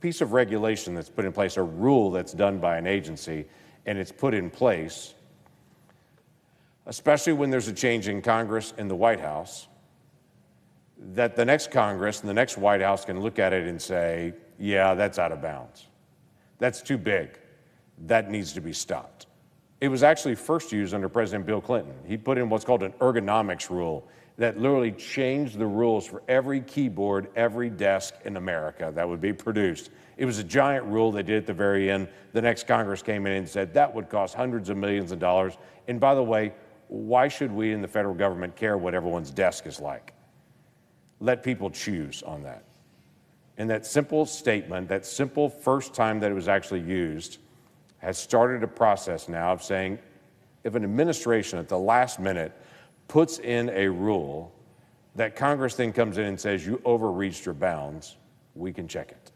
piece of regulation that's put in place, a rule that's done by an agency, and it's put in place, especially when there's a change in Congress and the White House, that the next Congress and the next White House can look at it and say, yeah, that's out of bounds. That's too big. That needs to be stopped. It was actually first used under President Bill Clinton. He put in what's called an ergonomics rule that literally changed the rules for every keyboard, every desk in America that would be produced. It was a giant rule they did at the very end. The next Congress came in and said that would cost hundreds of millions of dollars. And by the way, why should we in the federal government care what everyone's desk is like? Let people choose on that. And that simple statement, that simple first time that it was actually used, has started a process now of saying if an administration at the last minute puts in a rule that Congress then comes in and says you overreached your bounds, we can check it.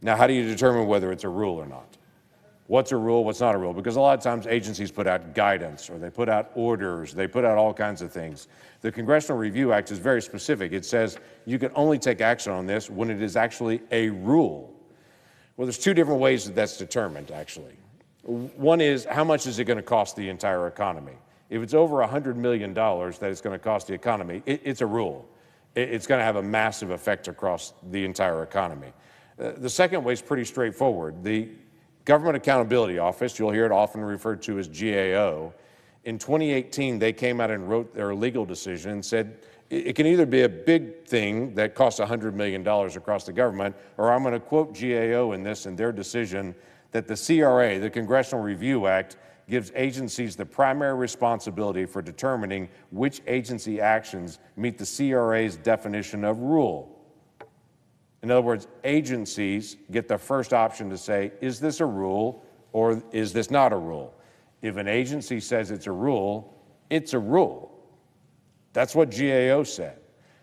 Now, how do you determine whether it's a rule or not? What's a rule, what's not a rule? Because a lot of times agencies put out guidance or they put out orders, they put out all kinds of things. The Congressional Review Act is very specific. It says you can only take action on this when it is actually a rule. Well, there's two different ways that that's determined, actually. One is, how much is it going to cost the entire economy? If it's over $100 million that it's going to cost the economy, it's a rule. It's going to have a massive effect across the entire economy. The second way is pretty straightforward. The Government Accountability Office, you'll hear it often referred to as GAO, in 2018, they came out and wrote their legal decision and said, it can either be a big thing that costs $100 million across the government, or I'm going to quote GAO in this in their decision that the CRA, the Congressional Review Act, gives agencies the primary responsibility for determining which agency actions meet the CRA's definition of rule. In other words, agencies get the first option to say, is this a rule or is this not a rule? If an agency says it's a rule, it's a rule. That's what GAO said.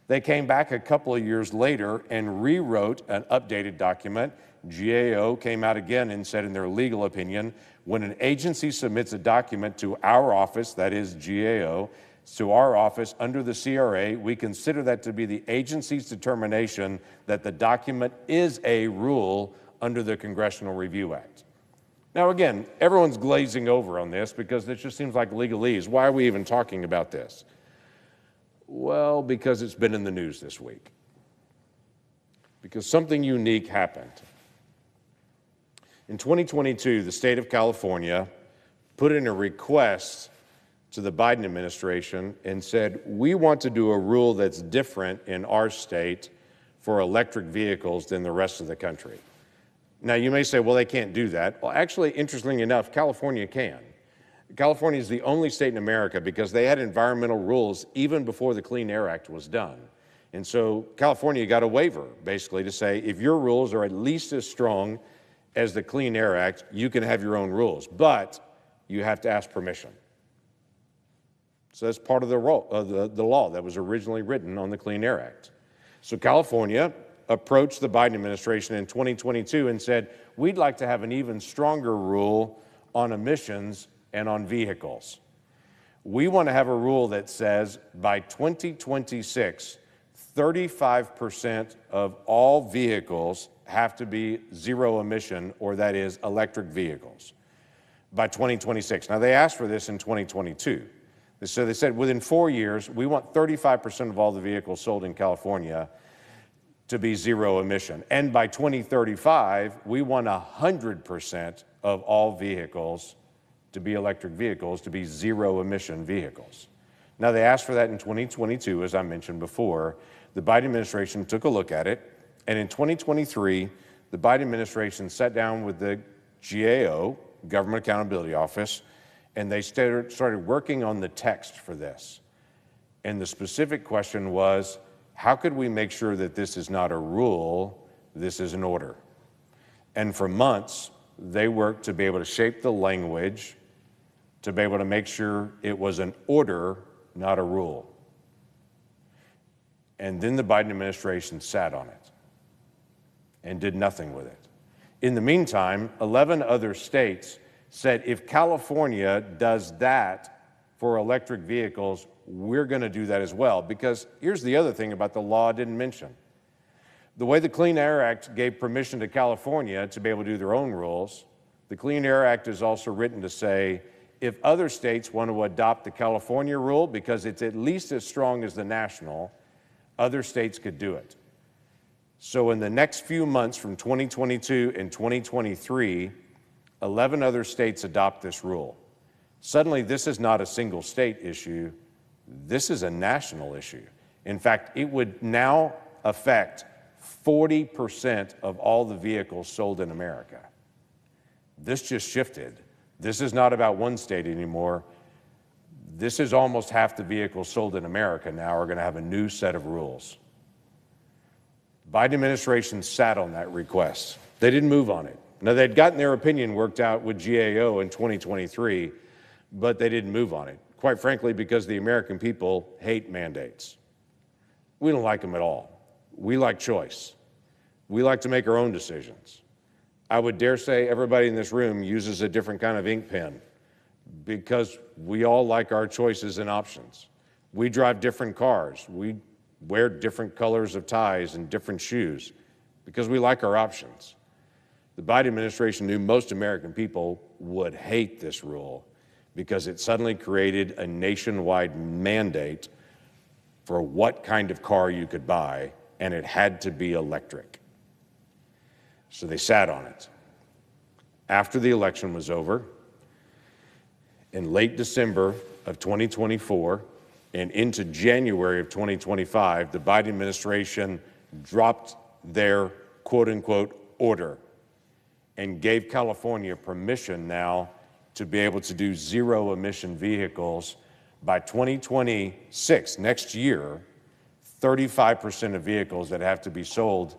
They came back a couple of years later and rewrote an updated document. GAO came out again and said in their legal opinion, when an agency submits a document to our office, that is GAO, to our office under the CRA, we consider that to be the agency's determination that the document is a rule under the Congressional Review Act. Now again, everyone's glazing over on this because this just seems like legalese. Why are we even talking about this? Well, because it's been in the news this week. Because something unique happened. In 2022, the state of California put in a request to the Biden administration and said, we want to do a rule that's different in our state for electric vehicles than the rest of the country. Now, you may say, well, they can't do that. Well, actually, interestingly enough, California can. California is the only state in America because they had environmental rules even before the Clean Air Act was done. And so California got a waiver, basically, to say if your rules are at least as strong as the Clean Air Act, you can have your own rules, but you have to ask permission. So that's part of the law that was originally written on the Clean Air Act. So California approached the Biden administration in 2022 and said, we'd like to have an even stronger rule on emissions and on vehicles. We want to have a rule that says by 2026, 35% of all vehicles have to be zero emission, or that is electric vehicles, by 2026. Now, they asked for this in 2022. So they said within 4 years, we want 35% of all the vehicles sold in California to be zero emission. And by 2035, we want 100% of all vehicles to be electric vehicles, to be zero emission vehicles. Now, they asked for that in 2022, as I mentioned before. The Biden administration took a look at it, and in 2023, the Biden administration sat down with the GAO, Government Accountability Office, and they started working on the text for this. And the specific question was, how could we make sure that this is not a rule, this is an order? And for months, they worked to be able to shape the language, to be able to make sure it was an order, not a rule. And then the Biden administration sat on it and did nothing with it. In the meantime, 11 other states said, if California does that for electric vehicles, we're going to do that as well. Because here's the other thing about the law I didn't mention. The way the Clean Air Act gave permission to California to be able to do their own rules, the Clean Air Act is also written to say if other states want to adopt the California rule, because it's at least as strong as the national, other states could do it. So in the next few months from 2022 and 2023, 11 other states adopt this rule. Suddenly, this is not a single state issue. This is a national issue. In fact, it would now affect 40% of all the vehicles sold in America. This just shifted. This is not about one state anymore. This is almost half the vehicles sold in America now are going to have a new set of rules. Biden administration sat on that request. They didn't move on it. Now, they'd gotten their opinion worked out with GAO in 2023, but they didn't move on it, quite frankly, because the American people hate mandates. We don't like them at all. We like choice. We like to make our own decisions. I would dare say everybody in this room uses a different kind of ink pen because we all like our choices and options. We drive different cars. We wear different colors of ties and different shoes because we like our options. The Biden administration knew most American people would hate this rule because it suddenly created a nationwide mandate for what kind of car you could buy, and it had to be electric. So they sat on it. After the election was over, in late December of 2024 and into January of 2025, the Biden administration dropped their quote-unquote order and gave California permission now to be able to do zero-emission vehicles. By 2026, next year, 35% of vehicles that have to be sold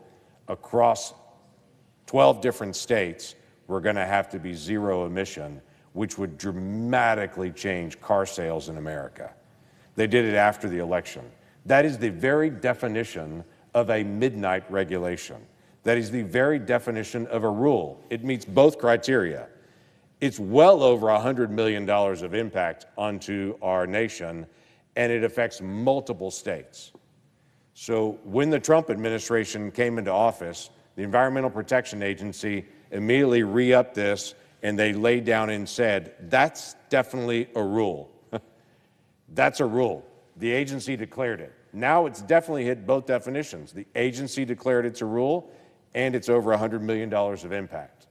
across 12 different states were going to have to be zero emission, which would dramatically change car sales in America. They did it after the election. That is the very definition of a midnight regulation. That is the very definition of a rule. It meets both criteria. It's well over $100 million of impact onto our nation, and it affects multiple states. So when the Trump administration came into office, the Environmental Protection Agency immediately re-upped this, and they laid down and said, that's definitely a rule. That's a rule. The agency declared it. Now it's definitely hit both definitions. The agency declared it's a rule, and it's over $100 million of impact.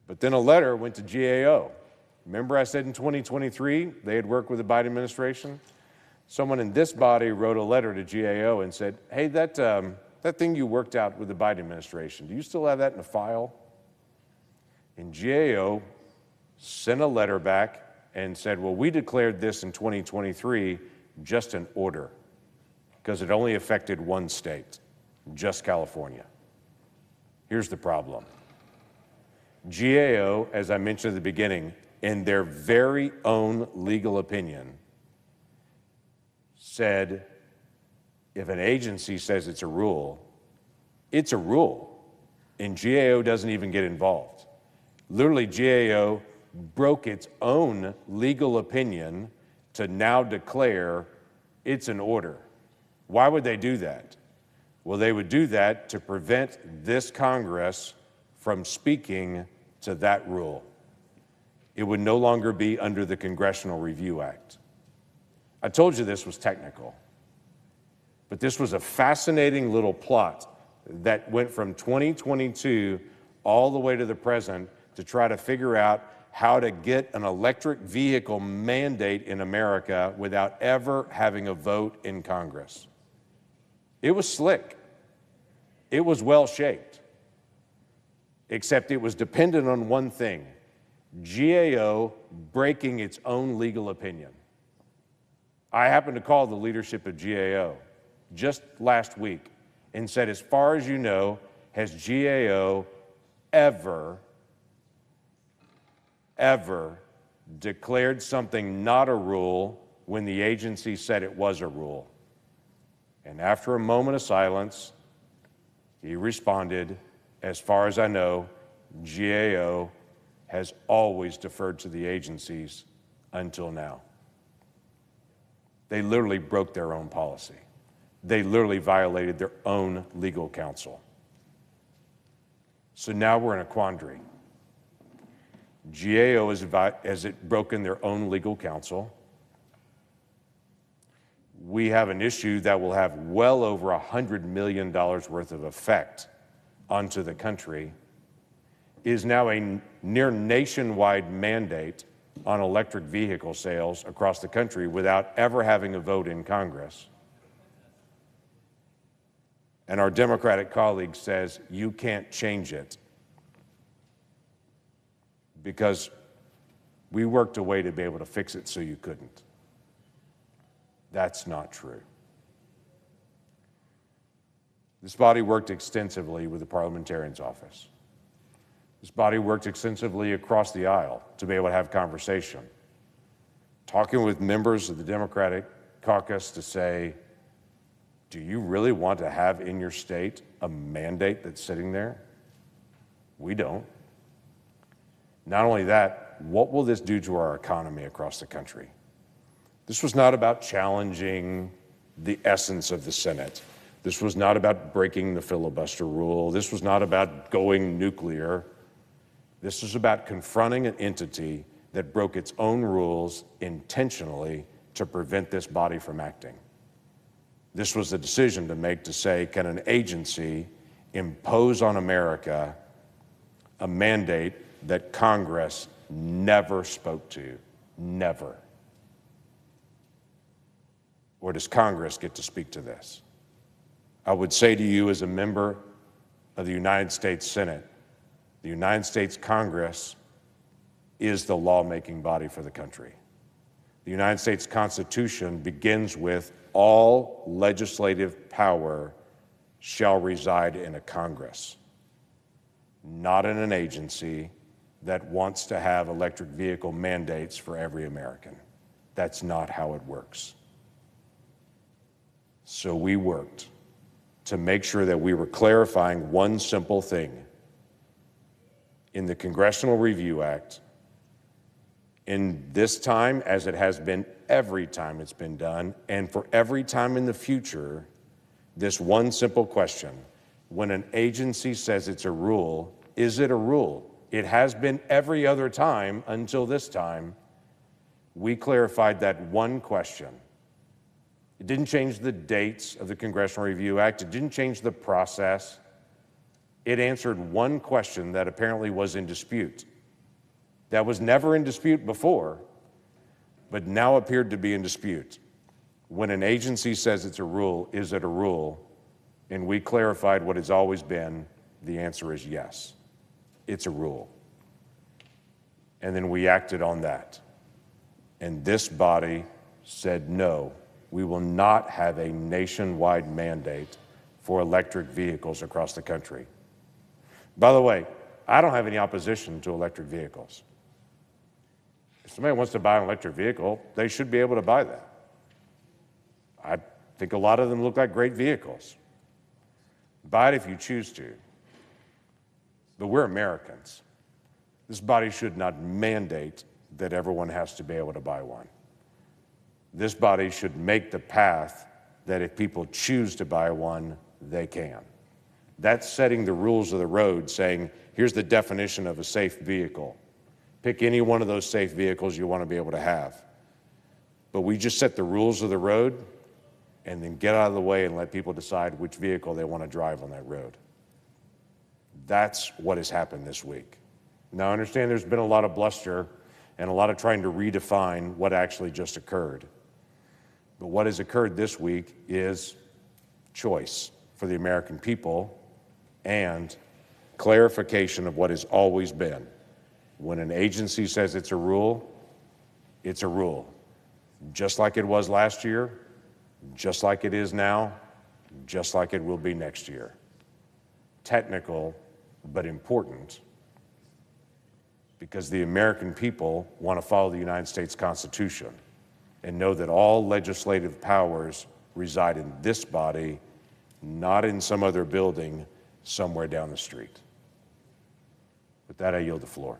But then a letter went to GAO. Remember I said in 2023 they had worked with the Biden administration? Someone in this body wrote a letter to GAO and said, hey, that thing you worked out with the Biden administration, do you still have that in a file? And GAO sent a letter back and said, well, we declared this in 2023 just an order because it only affected one state, just California. Here's the problem. GAO, as I mentioned at the beginning, in their very own legal opinion, said if an agency says it's a rule, and GAO doesn't even get involved. Literally, GAO broke its own legal opinion to now declare it's an order. Why would they do that? Well, they would do that to prevent this Congress from speaking to that rule. It would no longer be under the Congressional Review Act. I told you this was technical, but this was a fascinating little plot that went from 2022 all the way to the present to try to figure out how to get an electric vehicle mandate in America without ever having a vote in Congress. It was slick. It was well-shaped, except it was dependent on one thing: GAO breaking its own legal opinion. I happened to call the leadership of GAO just last week and said, as far as you know, has GAO ever declared something not a rule when the agency said it was a rule? And after a moment of silence, he responded, as far as I know, GAO has always deferred to the agencies until now. They literally broke their own policy. They literally violated their own legal counsel. So now we're in a quandary. GAO has broken their own legal counsel. We have an issue that will have well over $100 million worth of effect onto the country. Is now a near nationwide mandate on electric vehicle sales across the country without ever having a vote in Congress. And our Democratic colleague says, you can't change it because we worked a way to be able to fix it so you couldn't. That's not true. This body worked extensively with the Parliamentarian's Office. This body worked extensively across the aisle to be able to have conversation, talking with members of the Democratic caucus to say, do you really want to have in your state a mandate that's sitting there? We don't. Not only that, what will this do to our economy across the country? This was not about challenging the essence of the Senate. This was not about breaking the filibuster rule. This was not about going nuclear. This was about confronting an entity that broke its own rules intentionally to prevent this body from acting. This was a decision to make to say, can an agency impose on America a mandate that Congress never spoke to? Never. Or does Congress get to speak to this? I would say to you as a member of the United States Senate, the United States Congress is the lawmaking body for the country. The United States Constitution begins with all legislative power shall reside in a Congress, not in an agency that wants to have electric vehicle mandates for every American. That's not how it works. So we worked to make sure that we were clarifying one simple thing. In the Congressional Review Act, in this time, as it has been every time it's been done, and for every time in the future, this one simple question: when an agency says it's a rule, is it a rule? It has been every other time until this time. We clarified that one question. It didn't change the dates of the Congressional Review Act. It didn't change the process. It answered one question that apparently was in dispute, that was never in dispute before, but now appeared to be in dispute. When an agency says it's a rule, is it a rule? And we clarified what has always been, the answer is yes, it's a rule. And then we acted on that. And this body said, no, we will not have a nationwide mandate for electric vehicles across the country. By the way, I don't have any opposition to electric vehicles. If somebody wants to buy an electric vehicle, they should be able to buy that. I think a lot of them look like great vehicles. Buy it if you choose to. But we're Americans. This body should not mandate that everyone has to be able to buy one. This body should make the path that if people choose to buy one, they can. That's setting the rules of the road, saying, here's the definition of a safe vehicle. Pick any one of those safe vehicles you want to be able to have. But we just set the rules of the road and then get out of the way and let people decide which vehicle they want to drive on that road. That's what has happened this week. Now, I understand there's been a lot of bluster and a lot of trying to redefine what actually just occurred. But what has occurred this week is choice for the American people and clarification of what has always been. When an agency says it's a rule, it's a rule. Just like it was last year, just like it is now, just like it will be next year. Technical, but important, because the American people want to follow the United States Constitution and know that all legislative powers reside in this body, not in some other building somewhere down the street. With that, I yield the floor.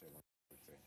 say one quick thing.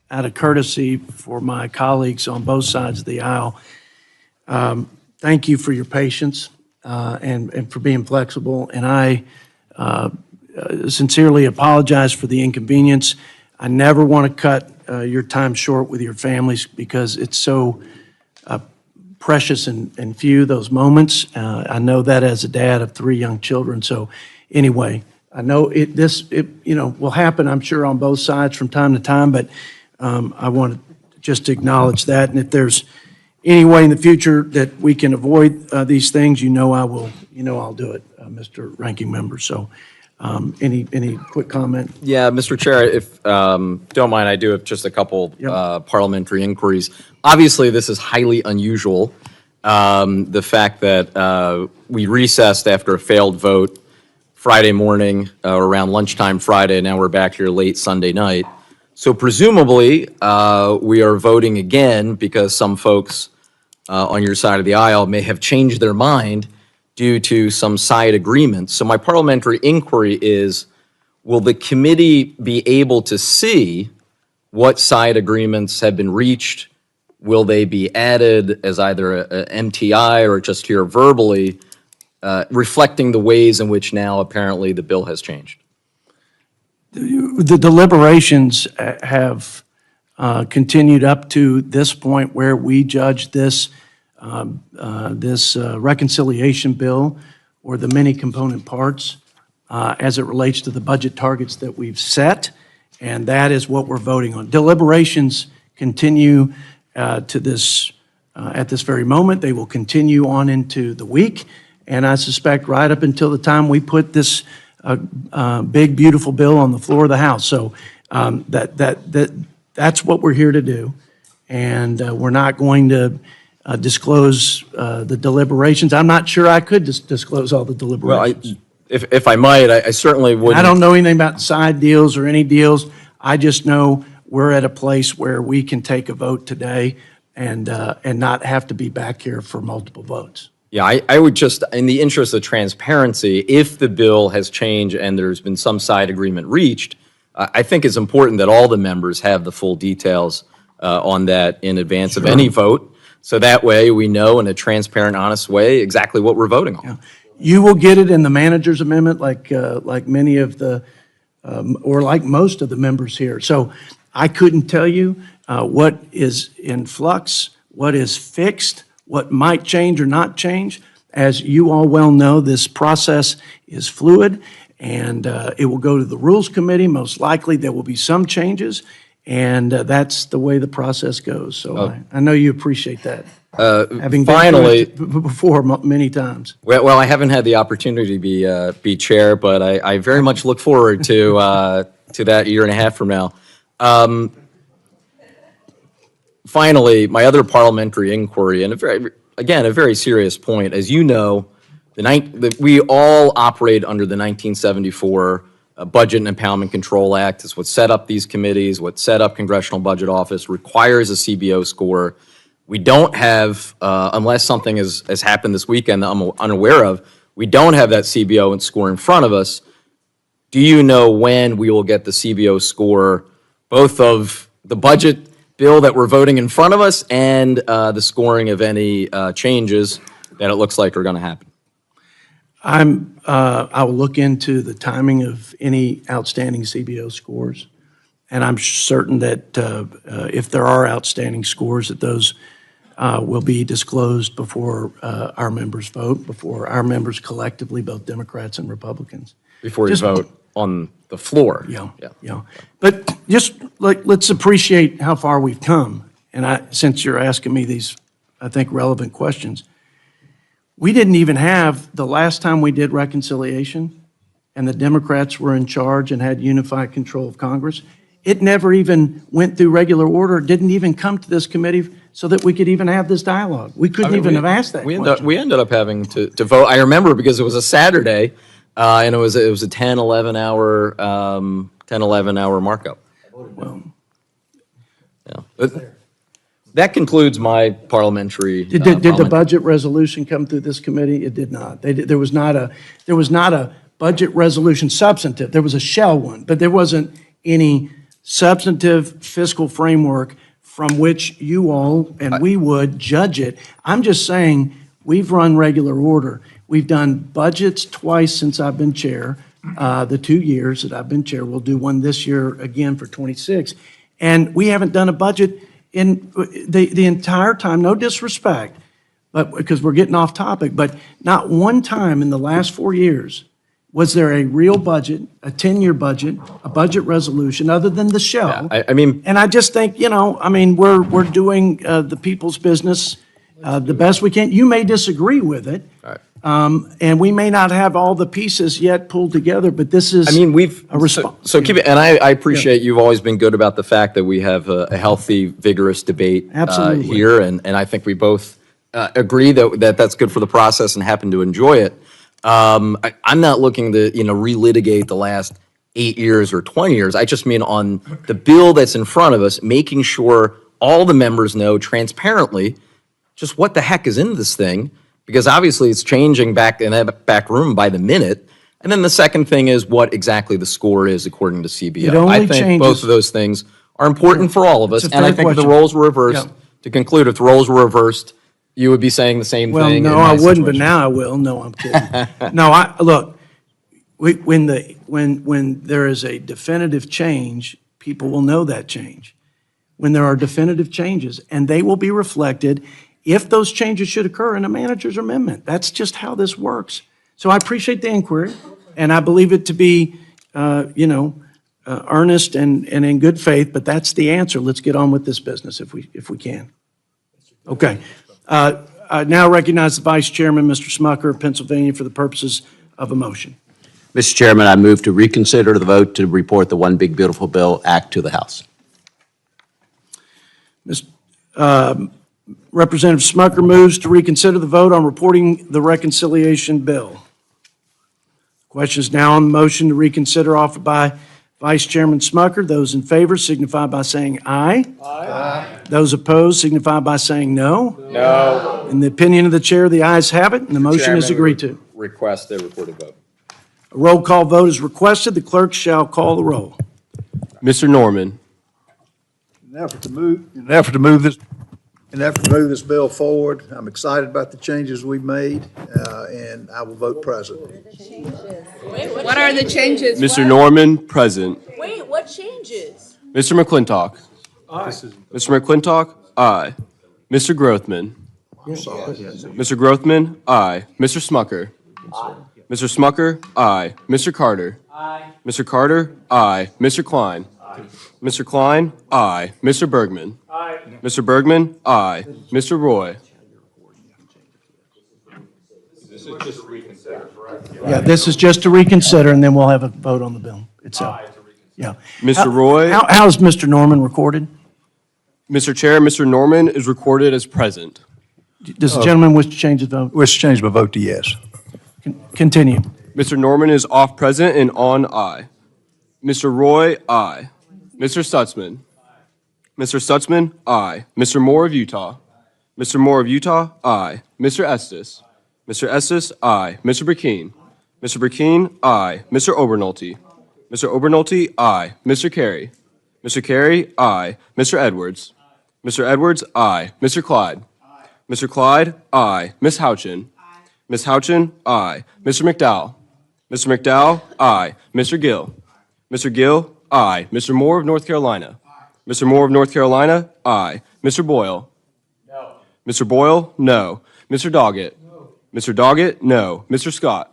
out of courtesy for my colleagues on both sides of the aisle, thank you for your patience and for being flexible. And I sincerely apologize for the inconvenience. I never want to cut your time short with your families because it's so precious and few, those moments. I know that as a dad of 3 young children. So anyway, I know it will happen, I'm sure, on both sides from time to time, but I want to just acknowledge that. And if there's any way in the future that we can avoid these things, I will, I'll do it, Mr. Ranking Member. So any quick comment? Yeah, Mr. Chair, if don't mind, I do have just a couple parliamentary inquiries. Obviously, this is highly unusual. The fact that we recessed after a failed vote Friday morning, around lunchtime Friday, now we're back here late Sunday night. So presumably, we are voting again because some folks on your side of the aisle may have changed their mind due to some side agreements. So my parliamentary inquiry is, will the committee be able to see what side agreements have been reached? Will they be added as either an MTI or just here verbally, reflecting the ways in which now apparently the bill has changed? The deliberations have continued up to this point where we judge this reconciliation bill or the many component parts as it relates to the budget targets that we've set, and that is what we're voting on. Deliberations continue to this at this very moment. They will continue on into the week, and I suspect right up until the time we put this big, beautiful bill on the floor of the House. So that's what we're here to do, and we're not going to disclose the deliberations. I'm not sure I could disclose all the deliberations. Well, if I might, I certainly wouldn't. I don't know anything about side deals or any deals. I just know we're at a place where we can take a vote today and not have to be back here for multiple votes. Yeah, I would just, in the interest of transparency, if the bill has changed and there's been some side agreement reached, I think it's important that all the members have the full details on that in advance of any vote. So that way we know in a transparent, honest way exactly what we're voting on. Yeah. You will get it in the manager's amendment like many of the, or like most of the members here. So I couldn't tell you what is in flux, what is fixed, what might change or not change. As you all well know, this process is fluid, and it will go to the Rules Committee. Most likely there will be some changes, and that's the way the process goes. So I know you appreciate that. Having finally, been through it before many times. Well, I haven't had the opportunity to be chair, but I very much look forward to that year and a half from now. Finally, my other parliamentary inquiry, and a very serious point. As you know, we all operate under the 1974 Budget and Impoundment Control Act. It's what set up these committees, what set up Congressional Budget Office, requires a CBO score. We don't have, unless something has happened this weekend that I'm unaware of, we don't have that CBO score in front of us. Do you know when we will get the CBO score, both of the budget bill that we're voting in front of us and the scoring of any changes that it looks like are going to happen? I will look into the timing of any outstanding CBO scores, and I'm certain that if there are outstanding scores, that those will be disclosed before our members vote, before our members collectively, both Democrats and Republicans. Before you vote on the floor. Yeah. But just let's appreciate how far we've come. And since you're asking me these, I think, relevant questions, we didn't even have, the last time we did reconciliation and the Democrats were in charge and had unified control of Congress, it never even went through regular order, didn't even come to this committee so that we could even have this dialogue. We couldn't even have asked that question. We ended up having to vote. I remember because it was a Saturday, and it was a 10, 11 hour markup. Well, yeah. That concludes my parliamentary. Did the budget resolution come through this committee? It did not. There was not a budget resolution substantive. There was a shell one, but there wasn't any substantive fiscal framework from which you all and we would judge it. I'm just saying, we've run regular order. We've done budgets twice since I've been chair, the 2 years that I've been chair. We'll do one this year again for '26. And we haven't done a budget in the entire time, no disrespect, but because we're getting off topic, but not one time in the last 4 years was there a real budget, a 10-year budget, a budget resolution, other than the shell. I mean, And I just think, we're doing the people's business the best we can. You may disagree with it. Right. And we may not have all the pieces yet pulled together, but this is. we've, a response. so keep it, and I appreciate you've always been good about the fact that we have a healthy, vigorous debate Absolutely. here, and I think we both agree that that's good for the process and happen to enjoy it. I'm not looking to, relitigate the last 8 years or 20 years. I just mean on the bill that's in front of us, making sure all the members know transparently just what the heck is in this thing, because obviously it's changing back in that back room by the minute. And then the second thing is what exactly the score is according to CBO. It only I think changes- both of those things are important for all of us. It's a And I fair think if the question. roles were reversed, Yeah. to conclude, if the roles were reversed, you would be saying the same Well, thing. no, in my I wouldn't, but situation. now I will. No, I'm kidding. No, look, when there is a definitive change, people will know that change. When there are definitive changes, and they will be reflected if those changes should occur in a manager's amendment. That's just how this works. So I appreciate the inquiry, and I believe it to be, earnest and in good faith, but that's the answer. Let's get on with this business if we can. Okay. I now recognize the Vice Chairman, Mr. Smucker of Pennsylvania, for the purposes of a motion. Mr. Chairman, I move to reconsider the vote to report the One Big Beautiful Bill Act to the House. Representative Smucker moves to reconsider the vote on reporting the reconciliation bill. Question is now on the motion to reconsider offered by Vice Chairman Smucker. Those in favor signify by saying aye. Aye. Those opposed signify by saying no. No. In the opinion of the chair, the ayes have it, and the motion is Chairman, agreed to. Request a recorded vote. A roll call vote is requested. The clerk shall call the roll. Mr. Norman. In an effort to move this bill forward, I'm excited about the changes we've made, and I will vote present. What are the changes? Mr. Norman, present. Wait, what changes? Mr. McClintock. Aye. Mr. McClintock, aye. Mr. Grothman. Mr. Grothman, aye. Mr. Smucker. Mr. Smucker, aye. Mr. Carter. Aye. Mr. Carter, aye. Mr. Klein. Mr. Klein, aye. Mr. Bergman. Aye. Mr. Bergman, aye. Mr. Roy. Yeah, this is just to reconsider, and then we'll have a vote on the bill itself. Yeah. Mr. Roy. How is Mr. Norman recorded? Mr. Chair, Mr. Norman is recorded as present. Does the gentleman wish to change his vote? Wish to change my vote to yes. Continue. Mr. Norman is off present and on aye. Mr. Roy, aye. Mr. Stutzman. Mr. Stutzman, aye. Mr. Moore of Utah. Mr. Moore of Utah, aye. Mr. Estes. Mr. Estes, aye. Mr. Burkeen. Mr. Burkeen, aye. Mr. Obernolte. Mr. Obernolte, aye. Mr. Carey. Mr. Carey, aye. Mr. Edwards. Mr. Edwards, aye. Mr. Clyde. Mr. Clyde, aye. Ms. Houchin. Ms. Houchin, aye. Mr. McDowell. Mr. McDowell, aye. Mr. Gill. Mr. Gill, aye. Mr. Moore of North Carolina. Mr. Moore of North Carolina, aye. Mr. Boyle. No. Mr. Boyle, no. Mr. Doggett. No. Mr. Doggett, no. Mr. Scott.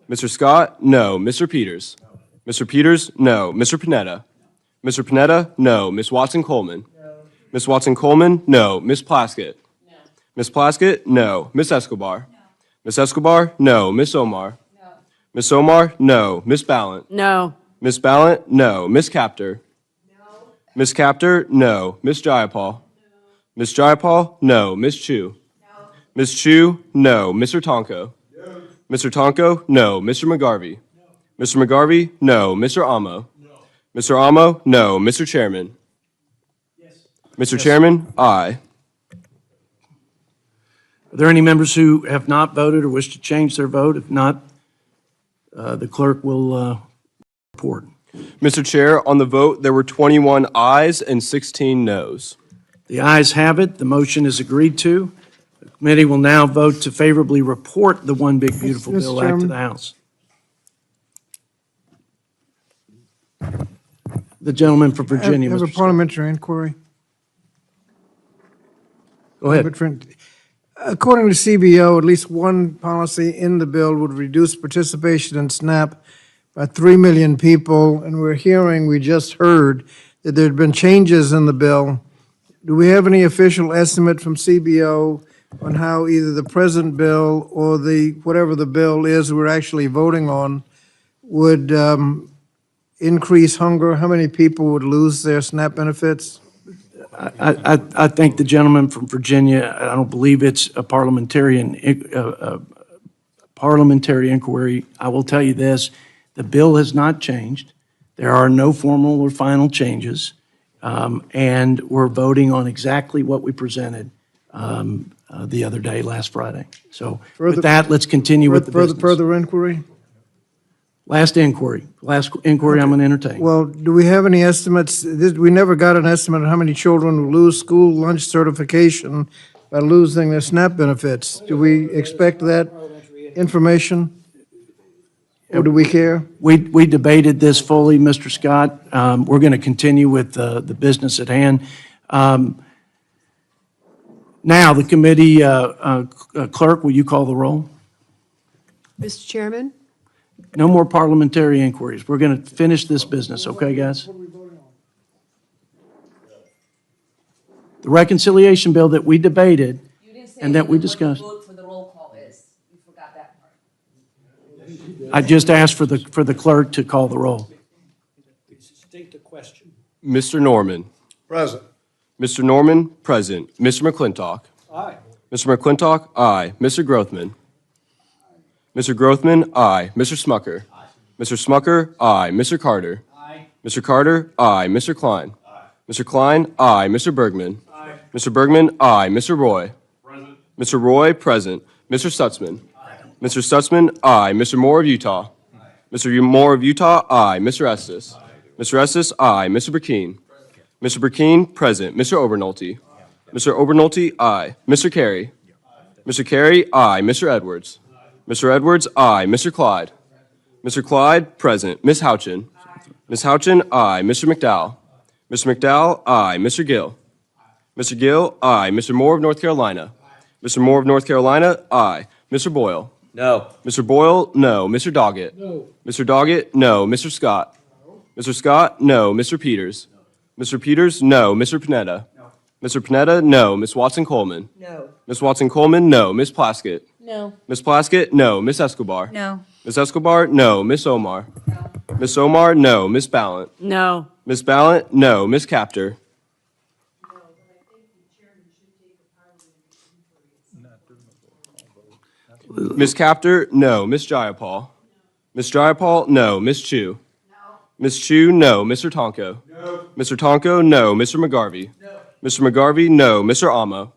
Mr. Scott, no. Mr. Peters. Mr. Peters, no. Mr. Panetta. Mr. Panetta, no. Ms. Watson Coleman. No. Ms. Watson Coleman, no. Ms. Plaskett. No. Ms. Plaskett, no. Ms. Escobar. No. Ms. Escobar, no. Ms. Omar. No. Ms. Omar, no. Ms. Ballant. No. Ms. Ballant, no. Ms. Captor. No. Ms. Captor, no. Ms. Jayapal. No. Ms. Jayapal, no. Ms. Chu. No. Ms. Chu, no. Mr. Tonko. No. Mr. Tonko, no. Mr. McGarvey. No. Mr. McGarvey, no. Mr. Amo. No. Mr. Amo, no. Mr. Chairman. Yes. Mr. Chairman, aye. Are there any members who have not voted or wish to change their vote? If not, the clerk will report. Mr. Chair, on the vote, there were 21 ayes and 16 noes. The ayes have it. The motion is agreed to. The committee will now vote to favorably report the One Big Beautiful Mr. Bill Act to Chairman. the House. The gentleman from Virginia, I have a Mr. Scott. parliamentary inquiry. Go ahead. According to CBO, at least one policy in the bill would reduce participation in SNAP by 3 million people, and we just heard that there had been changes in the bill. Do we have any official estimate from CBO on how either the present bill or whatever the bill is we're actually voting on would increase hunger? How many people would lose their SNAP benefits? I think the gentleman from Virginia, I don't believe it's a parliamentary inquiry. I will tell you this, the bill has not changed. There are no formal or final changes, and we're voting on exactly what we presented the other day, last Friday. So with that, let's continue with the business. Further inquiry? Last inquiry I'm going to entertain. Well, do we have any estimates? We never got an estimate of how many children will lose school lunch certification by losing their SNAP benefits. Do we expect that information? Or do we care? We debated this fully, Mr. Scott. We're going to continue with the business at hand. Now, the committee clerk, will you call the roll? Mr. Chairman? No more parliamentary inquiries. We're going to finish this business, okay, guys? The reconciliation bill that we debated and that we discussed. Vote for the roll call is. You forgot that part. I just asked for the clerk to call the roll. Mr. Norman. Present. Mr. Norman, present. Mr. McClintock. Aye. Mr. McClintock, aye. Mr. Grothman. Mr. Grothman, aye. Mr. Smucker. Aye. Mr. Smucker, aye. Mr. Carter. Aye. Mr. Carter, aye. Mr. Klein. Aye. Mr. Klein, aye. Mr. Bergman. Aye. Mr. Bergman, aye. Mr. Roy. Present. Mr. Roy, present. Mr. Stutzman. Aye. Mr. Stutzman, aye. Mr. Moore of Utah. Aye. Mr. Moore of Utah, aye. Mr. Estes. Aye. Mr. Estes, aye. Mr. Burkeen. Mr. Burkeen, present. Mr. Obernolte. Mr. Obernolte, aye. Mr. Carey. Mr. Carey, aye. Mr. Edwards. Mr. Edwards, aye. Mr. Clyde. Mr. Clyde, present. Ms. Houchin. Ms. Houchin, aye. Mr. McDowell. Mr. McDowell, aye. Mr. Gill. Mr. Gill, aye. Mr. Moore of North Carolina. Mr. Moore of North Carolina, aye. Mr. Boyle. No. Mr. Boyle, no. Mr. Doggett. No. Mr. Doggett, no. Mr. Scott. Mr. Scott, no. Mr. Peters. Mr. Peters, no. Mr. Panetta. Mr. Panetta, no. Ms. Watson-Coleman. No. Ms. Watson-Coleman, no. Ms. Plaskett. No. Ms. Plaskett, no. Ms. Escobar. No. Ms. Escobar, no. Ms. Omar. Ms. Omar, no. Ms. Ballant. No. Ms. Ballant, no. Ms. Capter. Ms. Capter, no. Ms. Jayapal. Ms. Jayapal, no. Ms. Chu. Ms. Chu, no. Mr. Tonko. Mr. Tonko, no. Mr. McGarvey. Mr. McGarvey, no. Mr. Amo.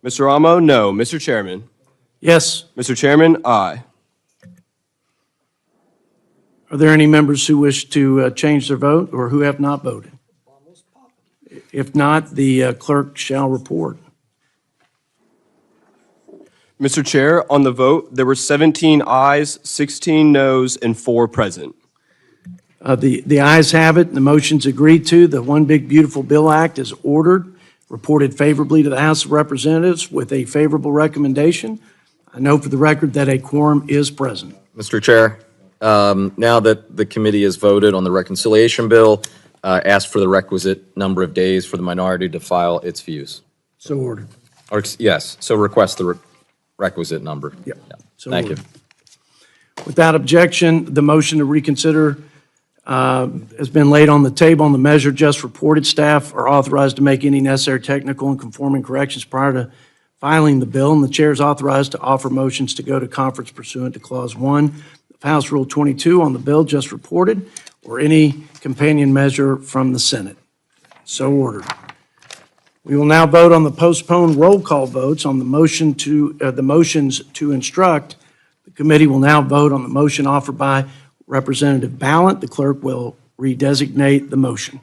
Mr. Amo, no. Mr. Chairman. Yes. Mr. Chairman, aye. Are there any members who wish to change their vote or who have not voted? If not, the clerk shall report. Mr. Chair, on the vote, there were 17 ayes, 16 noes, and 4 present. The ayes have it, and the motion's agreed to. The One Big Beautiful Bill Act is ordered, reported favorably to the House of Representatives with a favorable recommendation. I know for the record that a quorum is present. Mr. Chair, now that the committee has voted on the reconciliation bill, ask for the requisite number of days for the minority to file its views. So ordered. Or, yes, so request the requisite number. Yep. Yeah. So Thank you. ordered. Without objection, the motion to reconsider has been laid on the table on the measure just reported. Staff are authorized to make any necessary technical and conforming corrections prior to filing the bill, and the chair is authorized to offer motions to go to conference pursuant to Clause 1 of House Rule 22 on the bill just reported, or any companion measure from the Senate. So ordered. We will now vote on the postponed roll call votes on the motions to instruct. The committee will now vote on the motion offered by Representative Ballant. The clerk will redesignate the motion.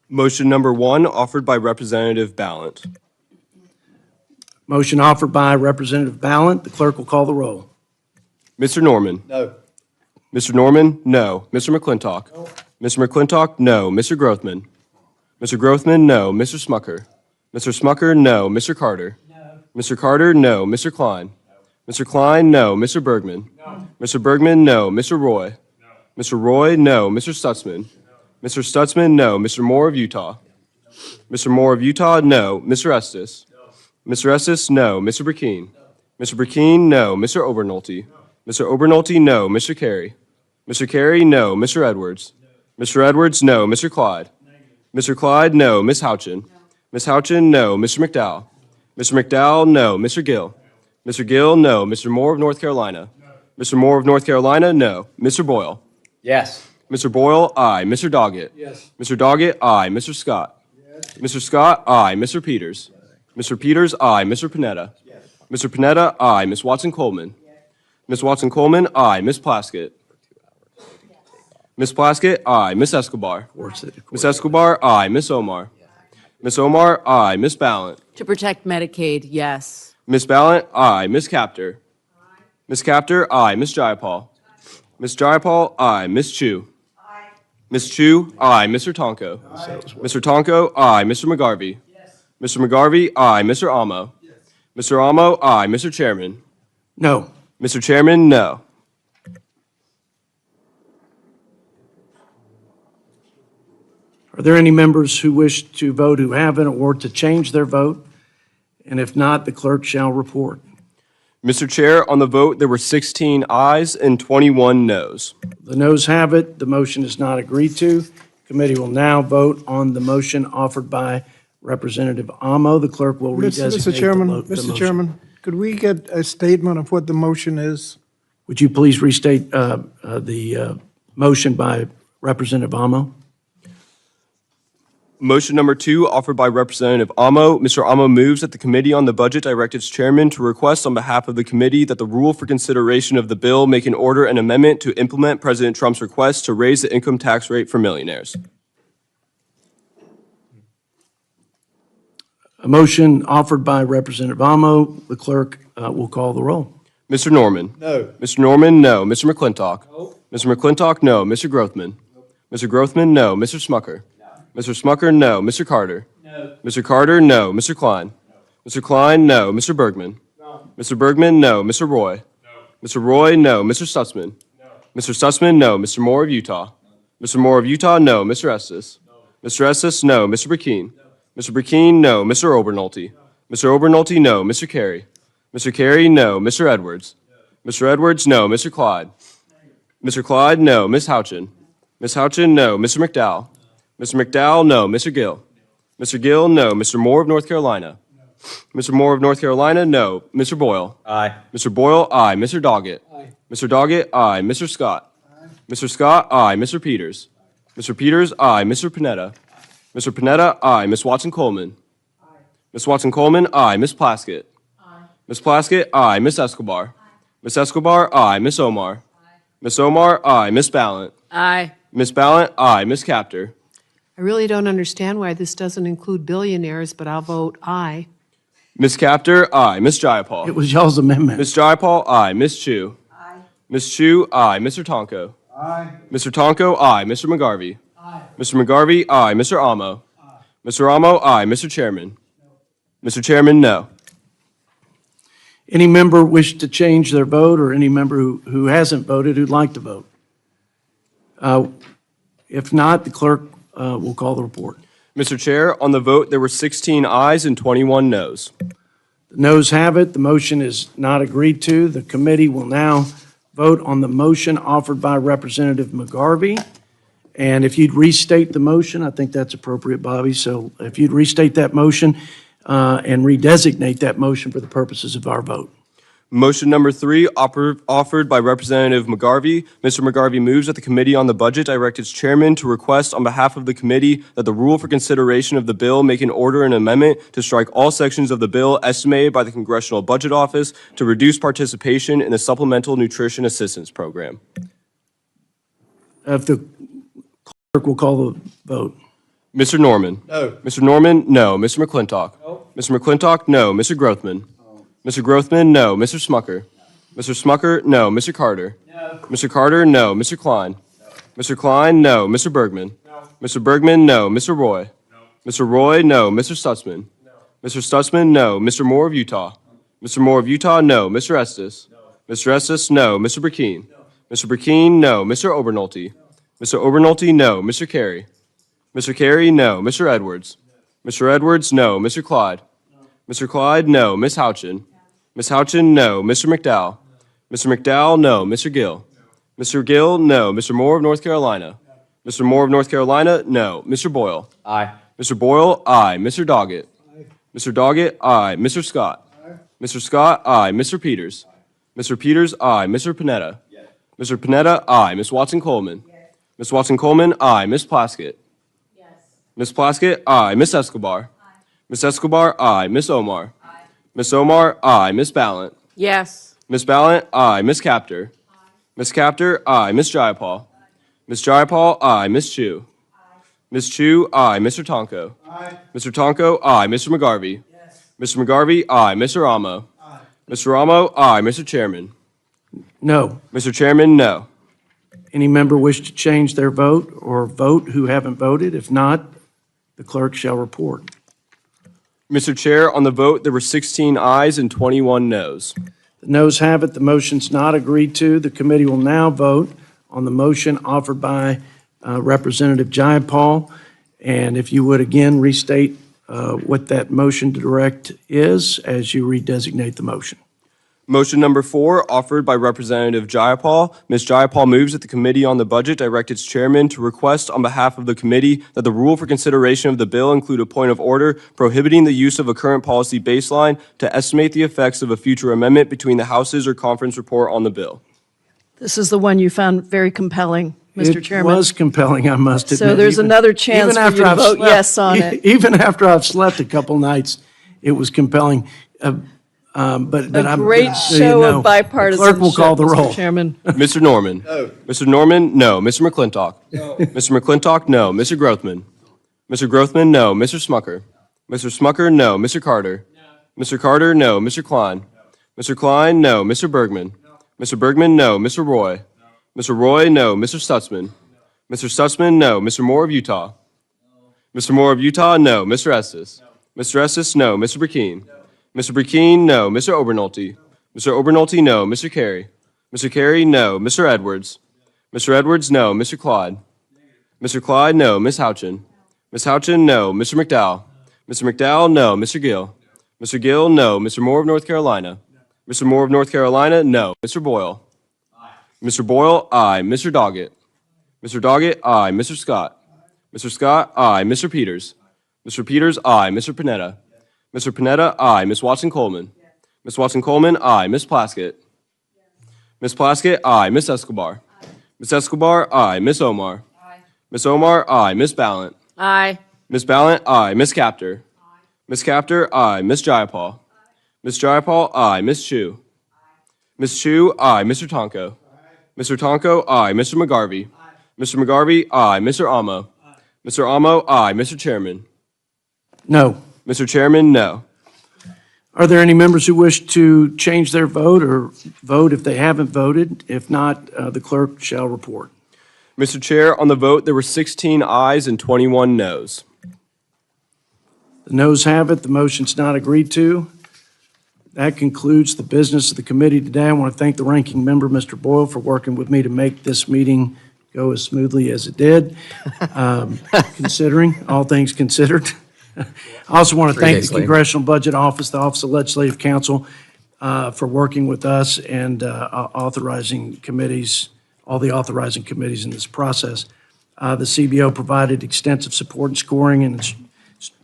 Motion number 1, offered by Representative Ballant. Motion offered by Representative Ballant. The clerk will call the roll. Mr. Norman? No. Mr. Norman? No. Mr. McClintock? No. Mr. McClintock? No. Mr. Grothman? Mr. Grothman? No. Mr. Smucker? Mr. Smucker? No. Mr. Carter? No. Mr. Carter? No. Mr. Klein? Mr. Klein? No. Mr. Bergman? No. Mr. Bergman? No. Mr. Roy? No. Mr. Roy? No. Mr. Stutzman? No. Mr. Stutzman? No. Mr. Moore of Utah? No. Mr. Moore of Utah? No. Mr. Estes? No. Mr. Estes? No. Mr. Burkeen? No. Mr. Burkeen? No. Mr. Obernolte? No. Mr. Obernolte? No. Mr. Carey? Mr. Carey? No. Mr. Edwards? No. Mr. Edwards? No. Mr. Clyde? Negative. Mr. Clyde? No. Ms. Houchin? No. Ms. Houchin? No. Mr. McDowell? Mr. McDowell? No. Mr. Gill? Mr. Gill? No. Mr. Moore of North Carolina? No. Mr. Moore of North Carolina? No. Mr. Boyle? Yes. Mr. Boyle? Aye. Mr. Doggett? Yes. Mr. Doggett? Aye. Mr. Scott? Yes. Mr. Scott? Aye. Mr. Peters? Mr. Peters? Aye. Mr. Panetta? Yes. Mr. Panetta? Aye. Ms. Watson-Coleman? Ms. Watson-Coleman? Aye. Ms. Plaskett? Ms. Plaskett? Aye. Ms. Escobar? Ms. Escobar? Aye. Ms. Omar? Ms. Omar? Aye. Ms. Ballant? To protect Medicaid, yes. Ms. Ballant? Aye. Ms. Capter? Ms. Capter? Aye. Ms. Jayapal? Ms. Jayapal? Aye. Ms. Chu? Ms. Chu? Aye. Mr. Tonko? Mr. Tonko? Aye. Mr. McGarvey? Mr. McGarvey? Aye. Mr. Amo? Mr. Amo? Aye. Mr. Chairman? No. Mr. Chairman? No. Are there any members who wish to vote who haven't or to change their vote? And if not, the clerk shall report. Mr. Chair, on the vote, there were 16 ayes and 21 noes. The noes have it. The motion is not agreed to. Committee will now vote on the motion offered by Representative Amo. The clerk will redesignate Mr. Chairman, the Mr. motion. Chairman, could we get a statement of what the motion is? Would you please restate the motion by Representative Amo? Motion number 2, offered by Representative Amo. Mr. Amo moves that the Committee on the Budget direct its chairman to request on behalf of the committee that the rule for consideration of the bill make an order an amendment to implement President Trump's request to raise the income tax rate for millionaires. A motion offered by Representative Amo. The clerk will call the roll. Mr. Norman? No. Mr. Norman? No. Mr. McClintock? No. Mr. McClintock? No. Mr. Grothman? No. Mr. Grothman? No. Mr. Smucker? Mr. Smucker, no. Mr. Carter? No. Mr. Carter, no. Mr. Klein? No. Mr. Klein, no. Mr. Bergman? No. Mr. Bergman, no. Mr. Roy? No. Mr. Roy, no. Mr. Stutzman? No. Mr. Stutzman, no. Mr. Moore of Utah? No. Mr. Moore of Utah, no. Mr. Estes? No. Mr. Estes, no. Mr. Burkeen? No. Mr. Burkeen, no. Mr. Obernolte? No. Mr. Obernolte, no. Mr. Carey? Mr. Carey, no. Mr. Edwards? No. Mr. Edwards, no. Mr. Clyde? No. Mr. Clyde, no. Ms. Houchin? Ms. Houchin, no. Mr. McDowell? Mr. McDowell, no. Mr. Gill? Mr. Gill, no. Mr. Moore of North Carolina? Mr. Moore of North Carolina, no. Mr. Boyle? Aye. Mr. Boyle, aye. Mr. Doggett? Aye. Mr. Doggett, aye. Mr. Scott? Aye. Mr. Scott, aye. Mr. Peters? Mr. Peters, aye. Mr. Panetta? Mr. Panetta, aye. Ms. Watson-Coleman? Aye. Ms. Watson-Coleman, aye. Ms. Plaskett? Aye. Ms. Plaskett, aye. Ms. Escobar? Ms. Escobar, aye. Ms. Omar? Ms. Omar, aye. Ms. Ballant? Aye. Ms. Ballant, aye. Ms. Capter? I really don't understand why this doesn't include billionaires, but I'll vote aye. Ms. Capter, aye. Ms. Jayapal? It was y'all's amendment. Ms. Jayapal, aye. Ms. Chu? Aye. Ms. Chu, aye. Mr. Tonko? Aye. Mr. Tonko, aye. Mr. McGarvey? Aye. Mr. McGarvey, aye. Mr. Amo? Aye. Mr. Amo, aye. Mr. Chairman? Mr. Chairman, no. Any member wish to change their vote, or any member who hasn't voted who'd like to vote? If not, the clerk will call the report. Mr. Chair, on the vote, there were 16 ayes and 21 noes. The noes have it. The motion is not agreed to. The committee will now vote on the motion offered by Representative McGarvey. And if you'd restate the motion, I think that's appropriate, Bobby. So if you'd restate that motion and redesignate that motion for the purposes of our vote. Motion number 3, offered by Representative McGarvey. Mr. McGarvey moves that the Committee on the Budget direct its chairman to request on behalf of the committee that the rule for consideration of the bill make an order an amendment to strike all sections of the bill estimated by the Congressional Budget Office to reduce participation in the Supplemental Nutrition Assistance Program. If the Clerk will call the vote. Mr. Norman? No. Mr. Norman, no. Mr. McClintock? No. Mr. McClintock, no. Mr. Grothman? No. Mr. Grothman, no. Mr. Smucker? Mr. Smucker, no. Mr. Carter? No. Mr. Carter, no. Mr. Klein? No. Mr. Klein, no. Mr. Bergman? No. Mr. Bergman, no. Mr. Roy? No. Mr. Roy, no. Mr. Stutzman? No. Mr. Stutzman, no. Mr. Moore of Utah? No. Mr. Moore of Utah, no. Mr. Estes? No. Mr. Estes, no. Mr. Burkeen? No. Mr. Burkeen, no. Mr. Obernolte? No. Mr. Obernolte, no. Mr. Carey? Mr. Carey, no. Mr. Edwards? No. Mr. Edwards, no. Mr. Clyde? No. Mr. Clyde, no. Ms. Houchin? No. Ms. Houchin, no. Mr. McDowell? No. Mr. McDowell, no. Mr. Gill? No. Mr. Gill, no. Mr. Moore of North Carolina? No. Mr. Moore of North Carolina, no. Mr. Boyle? Aye. Mr. Boyle, aye. Mr. Doggett? Aye. Mr. Doggett, aye. Mr. Scott? Aye. Mr. Scott, aye. Mr. Peters? Aye. Mr. Peters, aye. Mr. Panetta? Yes. Mr. Panetta, aye. Ms. Watson-Coleman? Yes. Ms. Watson-Coleman, aye. Ms. Plaskett? Ms. Plaskett, aye. Ms. Escobar? Aye. Ms. Escobar, aye. Ms. Omar? Aye. Ms. Omar, aye. Ms. Ballant? Yes. Ms. Ballant, aye. Ms. Capter? Aye. Ms. Capter, aye. Ms. Jayapal? Aye. Ms. Jayapal, aye. Ms. Chu? Aye. Ms. Chu, aye. Mr. Tonko? Aye. Mr. Tonko, aye. Mr. McGarvey? Yes. Mr. McGarvey, aye. Mr. Ramo? Aye. Mr. Ramo, aye. Mr. Chairman? No. Mr. Chairman, no. Any member wish to change their vote or vote who haven't voted? If not, the clerk shall report. Mr. Chair, on the vote, there were 16 ayes and 21 noes. The noes have it. The motion's not agreed to. The committee will now vote on the motion offered by Representative Jayapal. And if you would again restate what that motion to direct is as you redesignate the motion. Motion number 4, offered by Representative Jayapal. Ms. Jayapal moves that the Committee on the Budget direct its chairman to request on behalf of the committee that the rule for consideration of the bill include a point of order prohibiting the use of a current policy baseline to estimate the effects of a future amendment between the Houses or conference report on the bill. This is the one you found very compelling, Mr. Chairman. It was compelling, I must admit. So there's another chance for you to vote yes on it. Even after I've slept a couple nights, it was compelling. But A great show of bipartisanship, the clerk will call the roll. Mr. Chairman. Mr. Norman? No. Mr. Norman? No. Mr. McClintock? No. Mr. McClintock? No. Mr. Grothman? Mr. Grothman? No. Mr. Smucker? Mr. Smucker? No. Mr. Carter? No. Mr. Carter? No. Mr. Klein? No. Mr. Klein? No. Mr. Bergman? No. Mr. Bergman? No. Mr. Roy? No. Mr. Roy? No. Mr. Stutzman? No. Mr. Stutzman? No. Mr. Moore of Utah? No. Mr. Moore of Utah? No. Mr. Estes? No. Mr. Estes? No. Mr. Burkeen? No. Mr. Burkeen, no. Mr. Obernolte? Mr. Obernolte, no. Mr. Carey? Mr. Carey, no. Mr. Edwards? Mr. Edwards, no. Mr. Clyde? Mr. Clyde, no. Ms. Houchin? Ms. Houchin, no. Mr. McDowell? Mr. McDowell, no. Mr. Gill? Mr. Gill, no. Mr. Moore of North Carolina? Mr. Moore of North Carolina, no. Mr. Boyle? Mr. Boyle, aye. Mr. Doggett? Mr. Doggett, aye. Mr. Scott? Mr. Scott, aye. Mr. Peters? Mr. Peters, aye. Mr. Panetta? Mr. Panetta, aye. Ms. Watson-Coleman? Yes. Ms. Watson-Coleman, aye. Ms. Plaskett? Yes. Ms. Plaskett, aye. Ms. Escobar? Aye. Ms. Escobar, aye. Ms. Omar? Aye. Ms. Omar, aye. Ms. Ballant? Aye. Ms. Ballant, aye. Ms. Capter? Aye. Ms. Capter, aye. Ms. Jayapal? Aye. Ms. Jayapal, aye. Ms. Chu? Aye. Ms. Chu, aye. Mr. Tonko? Aye. Mr. Tonko, aye. Mr. McGarvey? Aye. Mr. McGarvey, aye. Mr. Amo? Aye. Mr. Amo, aye. Mr. Chairman? No. Mr. Chairman, no. Are there any members who wish to change their vote or vote if they haven't voted? If not, the clerk shall report. Mr. Chair, on the vote, there were 16 ayes and 21 noes. The noes have it. The motion's not agreed to. That concludes the business of the committee today. I want to thank the ranking member, Mr. Boyle, for working with me to make this meeting go as smoothly as it did, considering all things considered. I also want to thank the Congressional Budget Office, the Office of Legislative Counsel, for working with us and authorizing committees, all the authorizing committees in this process. The CBO provided extensive support in scoring and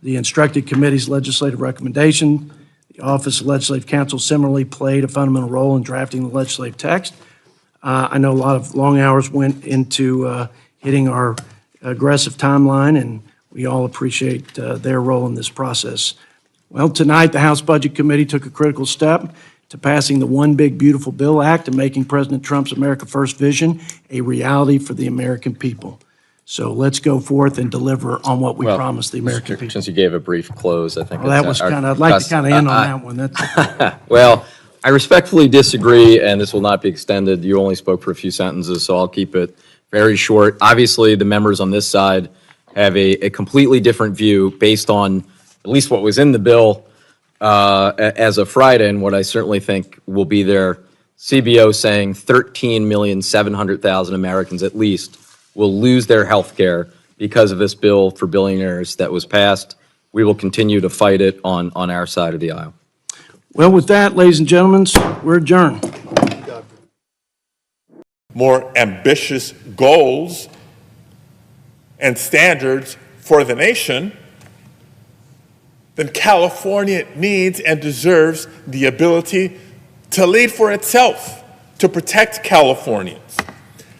the instructed committee's legislative recommendation. The Office of Legislative Counsel similarly played a fundamental role in drafting the legislative text. I know a lot of long hours went into hitting our aggressive timeline, and we all appreciate their role in this process. Well, tonight, the House Budget Committee took a critical step to passing the One Big Beautiful Bill Act and making President Trump's America First vision a reality for the American people. So let's go forth and deliver on what we Well, promised the American people. Since you gave a brief close, I think. Well, that it's was our kind of, I'd like to cus- kind of end on I- that one. That's, Well, I respectfully disagree, and this will not be extended. You only spoke for a few sentences, so I'll keep it very short. Obviously, the members on this side have a completely different view based on at least what was in the bill as of Friday, and what I certainly think will be their CBO saying 13,700,000 Americans at least will lose their health care because of this bill for billionaires that was passed. We will continue to fight it on our side of the aisle. well, with that, ladies and gentlemen, we're adjourned. More ambitious goals and standards for the nation, then California needs and deserves the ability to lead for itself, to protect Californians.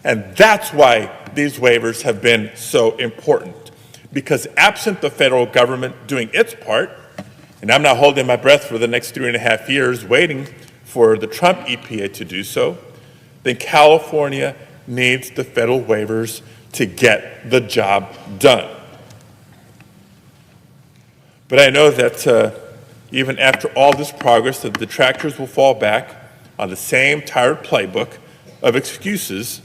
And that's why these waivers have been so important. Because absent the federal government doing its part, and I'm not holding my breath for the next 3.5 years waiting for the Trump EPA to do so, then California needs the federal waivers to get the job done. But I know that even after all this progress, the detractors will fall back on the same tired playbook of excuses.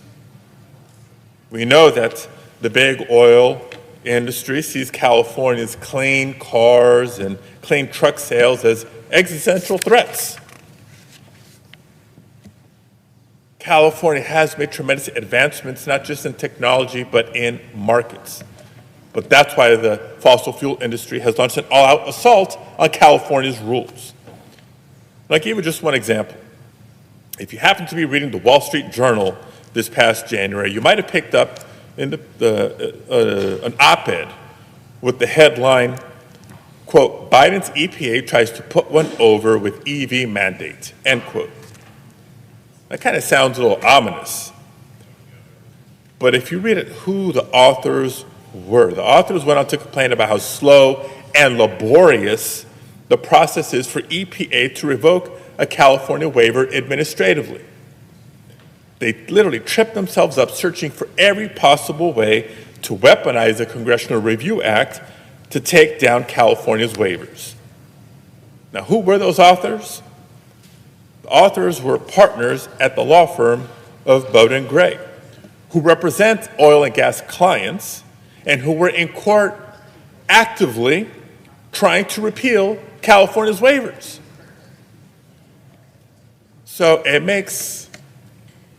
We know that the big oil industry sees California's clean cars and clean truck sales as existential threats. California has made tremendous advancements, not just in technology, but in markets. But that's why the fossil fuel industry has launched an all-out assault on California's rules. I'll give you just one example. If you happen to be reading the Wall Street Journal this past January, you might have picked up in an op-ed with the headline, quote, Biden's EPA tries to put one over with EV mandate, end quote. That kind of sounds a little ominous. But if you read it, who the authors were. The authors went on to complain about how slow and laborious the process is for EPA to revoke a California waiver administratively. They literally tripped themselves up searching for every possible way to weaponize the Congressional Review Act to take down California's waivers. Now, who were those authors? The authors were partners at the law firm of Byrd & Gray, who represent oil and gas clients and who were in court actively trying to repeal California's waivers. So it makes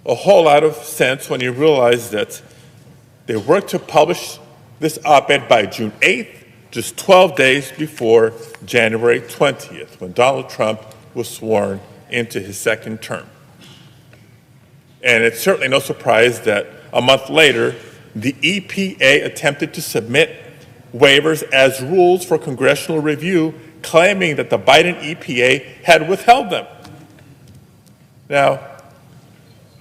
a whole lot of sense when you realize that they worked to publish this op-ed by June 8th, just 12 days before January 20th, when Donald Trump was sworn into his second term. And it's certainly no surprise that a month later, the EPA attempted to submit waivers as rules for congressional review, claiming that the Biden EPA had withheld them. Now,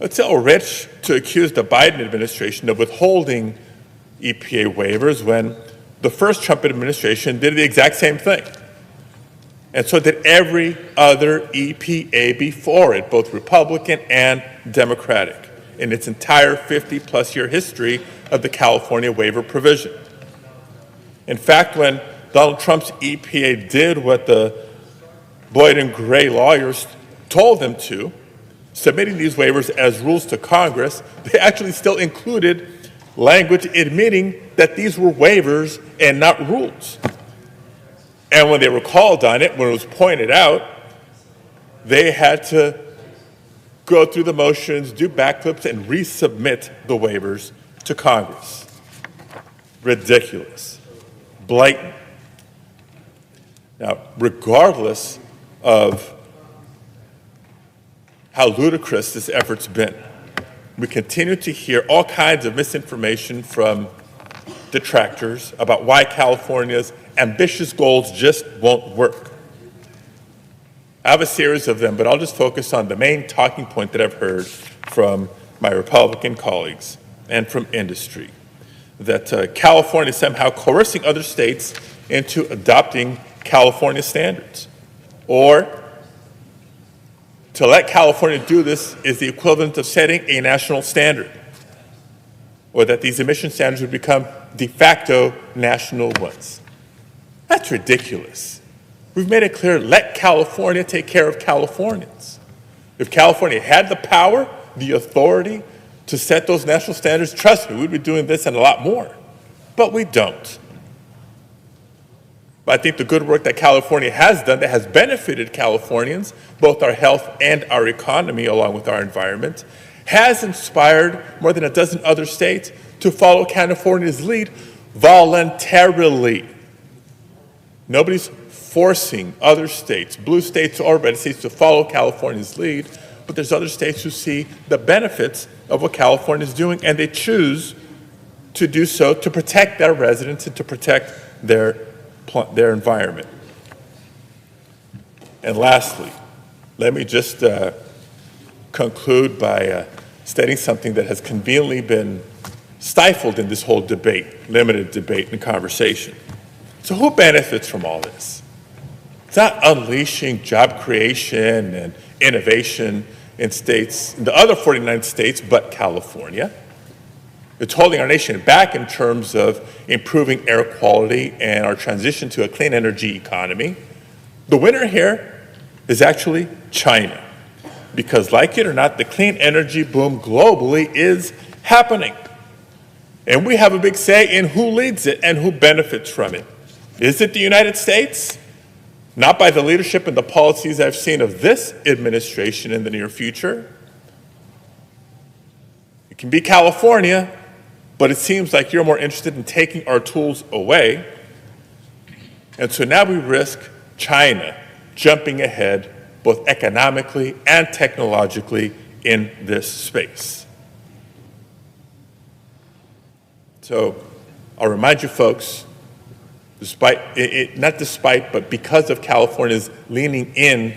it's a little rich to accuse the Biden administration of withholding EPA waivers when the first Trump administration did the exact same thing. And so did every other EPA before it, both Republican and Democratic, in its entire 50-plus year history of the California waiver provision. In fact, when Donald Trump's EPA did what the Byrd & Gray lawyers told them to, submitting these waivers as rules to Congress, they actually still included language admitting that these were waivers and not rules. And when they were called on it, when it was pointed out, they had to go through the motions, do backflips, and resubmit the waivers to Congress. Ridiculous. Blatant. Now, regardless of how ludicrous this effort's been, we continue to hear all kinds of misinformation from detractors about why California's ambitious goals just won't work. I have a series of them, but I'll just focus on the main talking point that I've heard from my Republican colleagues and from industry, that California is somehow coercing other states into adopting California standards, or to let California do this is the equivalent of setting a national standard. or that these emission standards would become de facto national ones. That's ridiculous. We've made it clear, let California take care of Californians. If California had the power, the authority to set those national standards, trust me, we'd be doing this and a lot more. But we don't. But I think the good work that California has done that has benefited Californians, both our health and our economy, along with our environment, has inspired more than a dozen other states to follow California's lead voluntarily. Nobody's forcing other states, blue states or red states, to follow California's lead, but there's other states who see the benefits of what California is doing, and they choose to do so to protect their residents and to protect their environment. And lastly, let me just conclude by stating something that has conveniently been stifled in this whole debate, limited debate and conversation. So who benefits from all this? It's not unleashing job creation and innovation in states, in the other 49 states but California. It's holding our nation back in terms of improving air quality and our transition to a clean energy economy. The winner here is actually China, because like it or not, the clean energy boom globally is happening. And we have a big say in who leads it and who benefits from it. Is it the United States? Not by the leadership and the policies I've seen of this administration in the near future. It can be California, but it seems like you're more interested in taking our tools away. And so now we risk China jumping ahead both economically and technologically in this space. So I'll remind you folks, but because of California's leaning in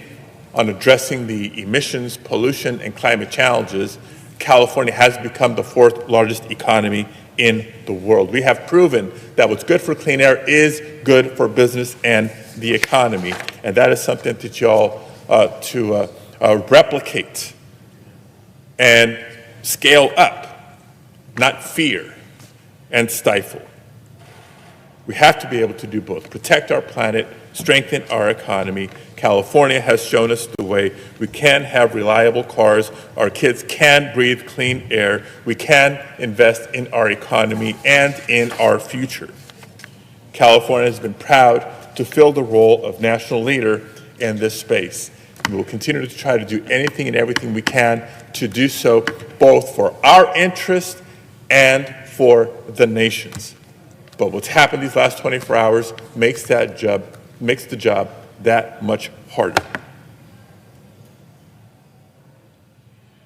on addressing the emissions, pollution, and climate challenges, California has become the fourth largest economy in the world. We have proven that what's good for clean air is good for business and the economy, and that is something that y'all to replicate and scale up, not fear and stifle. We have to be able to do both, protect our planet, strengthen our economy. California has shown us the way. We can have reliable cars. Our kids can breathe clean air. We can invest in our economy and in our future. California has been proud to fill the role of national leader in this space. We will continue to try to do anything and everything we can to do so, both for our interest and for the nation's. But what's happened these last 24 hours makes the job that much harder.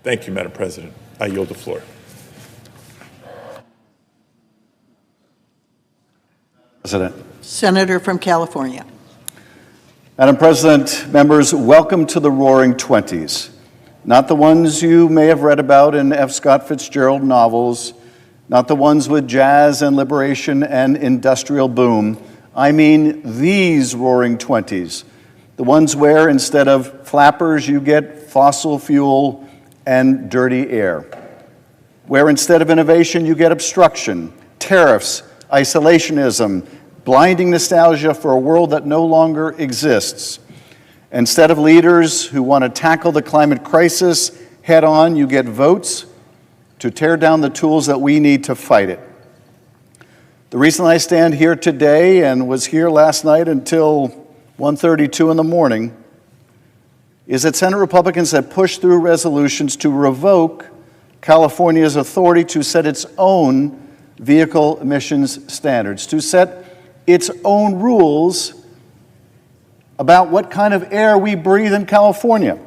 Thank you, Madam President. I yield the floor. President. Senator from California. Madam President, members, welcome to the Roaring Twenties. Not the ones you may have read about in F. Scott Fitzgerald novels, not the ones with jazz and liberation and industrial boom. I mean these Roaring Twenties, the ones where instead of flappers you get fossil fuel and dirty air, where instead of innovation you get obstruction, tariffs, isolationism, blinding nostalgia for a world that no longer exists. Instead of leaders who want to tackle the climate crisis head on, you get votes to tear down the tools that we need to fight it. The reason I stand here today and was here last night until 1:32 in the morning is that Senate Republicans have pushed through resolutions to revoke California's authority to set its own vehicle emissions standards, to set its own rules about what kind of air we breathe in California.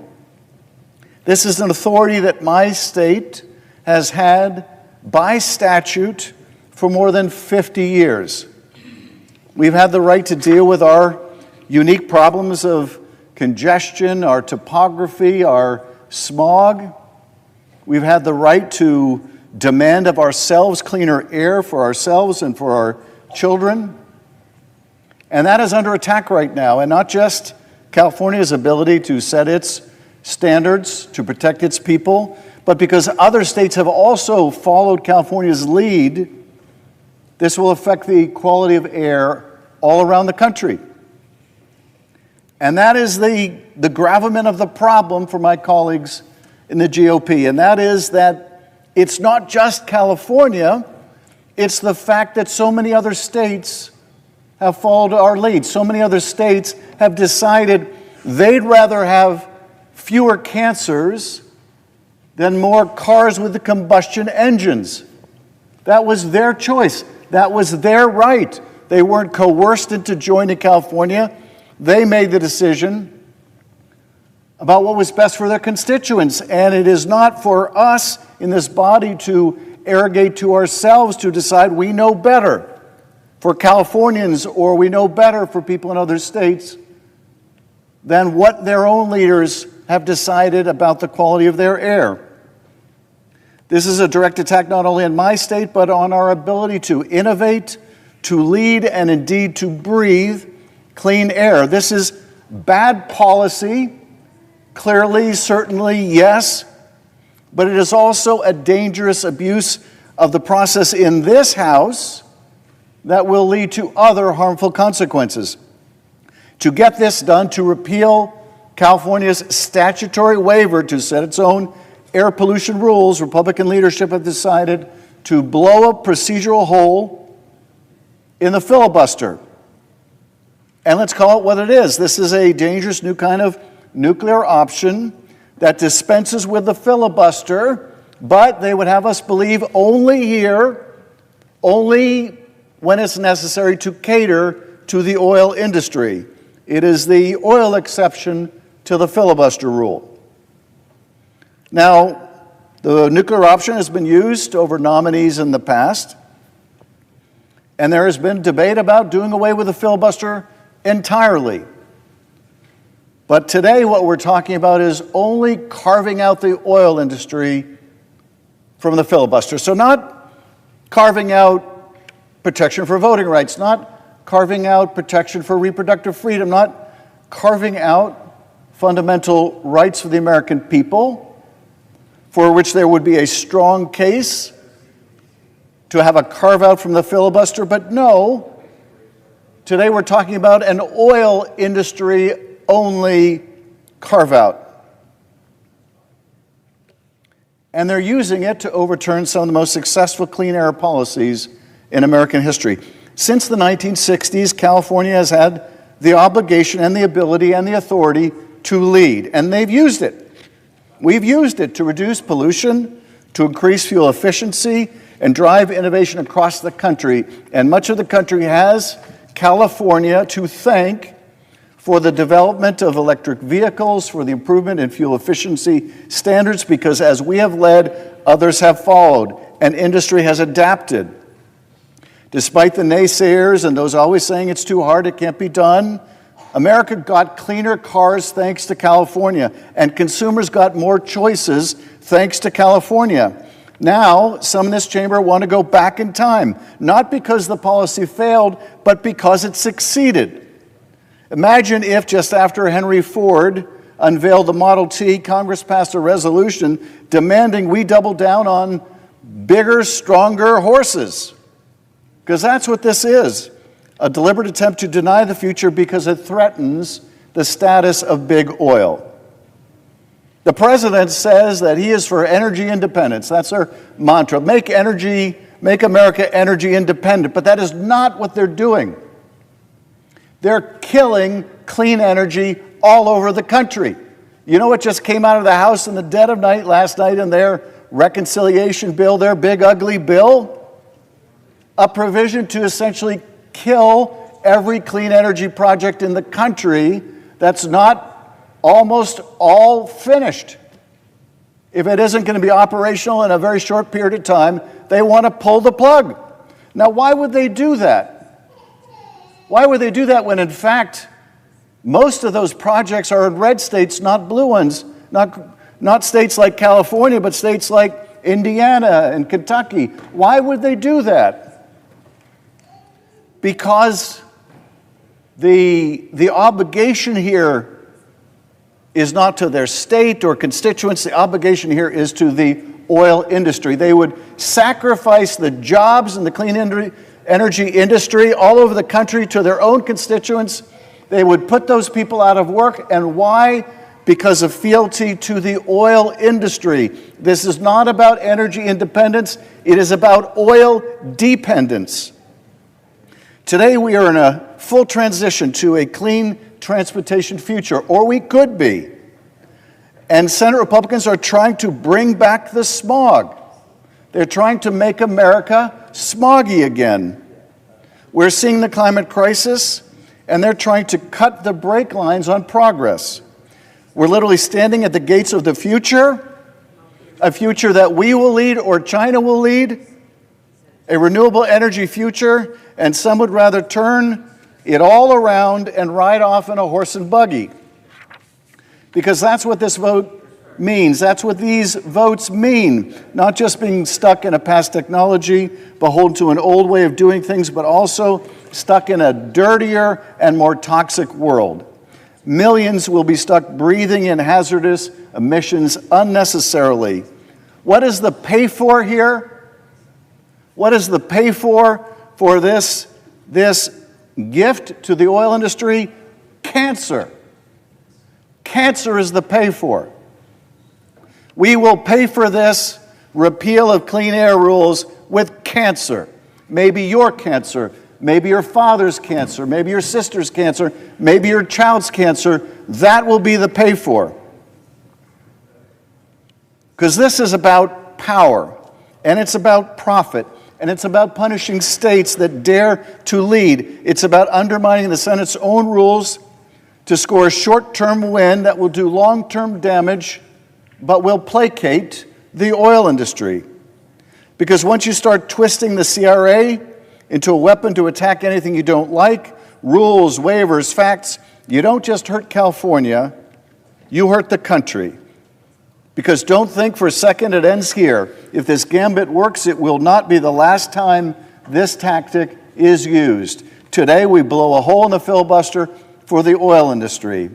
This is an authority that my state has had by statute for more than 50 years. We've had the right to deal with our unique problems of congestion, our topography, our smog. We've had the right to demand of ourselves cleaner air for ourselves and for our children. And that is under attack right now, and not just California's ability to set its standards to protect its people, but because other states have also followed California's lead, this will affect the quality of air all around the country. And that is the gravamen of the problem for my colleagues in the GOP, and that is that it's not just California, it's the fact that so many other states have followed our lead. So many other states have decided they'd rather have fewer cancers than more cars with the combustion engines. That was their choice. That was their right. They weren't coerced into joining California. They made the decision about what was best for their constituents. And it is not for us in this body to arrogate to ourselves to decide we know better for Californians or we know better for people in other states than what their own leaders have decided about the quality of their air. This is a direct attack not only on my state, but on our ability to innovate, to lead, and indeed to breathe clean air. This is bad policy, clearly, certainly, yes, but it is also a dangerous abuse of the process in this House that will lead to other harmful consequences. To get this done, to repeal California's statutory waiver to set its own air pollution rules, Republican leadership have decided to blow a procedural hole in the filibuster. And let's call it what it is. This is a dangerous new kind of nuclear option that dispenses with the filibuster, but they would have us believe only here, only when it's necessary to cater to the oil industry. It is the oil exception to the filibuster rule. Now, the nuclear option has been used over nominees in the past, and there has been debate about doing away with the filibuster entirely. But today what we're talking about is only carving out the oil industry from the filibuster. So not carving out protection for voting rights, not carving out protection for reproductive freedom, not carving out fundamental rights for the American people, for which there would be a strong case to have a carve-out from the filibuster. But no, today we're talking about an oil industry-only carve-out. And they're using it to overturn some of the most successful clean air policies in American history. Since the 1960s, California has had the obligation and the ability and the authority to lead, and they've used it. We've used it to reduce pollution, to increase fuel efficiency, and drive innovation across the country. And much of the country has California to thank for the development of electric vehicles, for the improvement in fuel efficiency standards, because as we have led, others have followed, and industry has adapted. Despite the naysayers and those always saying it's too hard, it can't be done, America got cleaner cars thanks to California, and consumers got more choices thanks to California. Now, some in this chamber want to go back in time, not because the policy failed, but because it succeeded. Imagine if just after Henry Ford unveiled the Model T, Congress passed a resolution demanding we double down on bigger, stronger horses. Because that's what this is, a deliberate attempt to deny the future because it threatens the status of big oil. The president says that he is for energy independence. That's their mantra. Make America energy independent. But that is not what they're doing. They're killing clean energy all over the country. You know what just came out of the House in the dead of night last night in their reconciliation bill, their big ugly bill? A provision to essentially kill every clean energy project in the country that's not almost all finished. If it isn't going to be operational in a very short period of time, they want to pull the plug. Now, why would they do that? Why would they do that when, in fact, most of those projects are in red states, not blue ones, not states like California, but states like Indiana and Kentucky? Why would they do that? Because the obligation here is not to their state or constituents. The obligation here is to the oil industry. They would sacrifice the jobs in the clean energy industry all over the country to their own constituents. They would put those people out of work. And why? Because of fealty to the oil industry. This is not about energy independence. It is about oil dependence. Today we are in a full transition to a clean transportation future, or we could be. And Senate Republicans are trying to bring back the smog. They're trying to make America smoggy again. We're seeing the climate crisis, and they're trying to cut the brake lines on progress. We're literally standing at the gates of the future, a future that we will lead or China will lead, a renewable energy future, and some would rather turn it all around and ride off in a horse and buggy. Because that's what this vote means. That's what these votes mean. Not just being stuck in a past technology, beholden to an old way of doing things, but also stuck in a dirtier and more toxic world. Millions will be stuck breathing in hazardous emissions unnecessarily. What is the pay for here? What is the pay for this gift to the oil industry? Cancer. Cancer is the pay for. We will pay for this repeal of clean air rules with cancer. Maybe your cancer, maybe your father's cancer, maybe your sister's cancer, maybe your child's cancer. That will be the pay for. Because this is about power, and it's about profit, and it's about punishing states that dare to lead. It's about undermining the Senate's own rules to score a short-term win that will do long-term damage, but will placate the oil industry. Because once you start twisting the CRA into a weapon to attack anything you don't like, rules, waivers, facts, you don't just hurt California, you hurt the country. Because don't think for a second it ends here. If this gambit works, it will not be the last time this tactic is used. Today we blow a hole in the filibuster for the oil industry.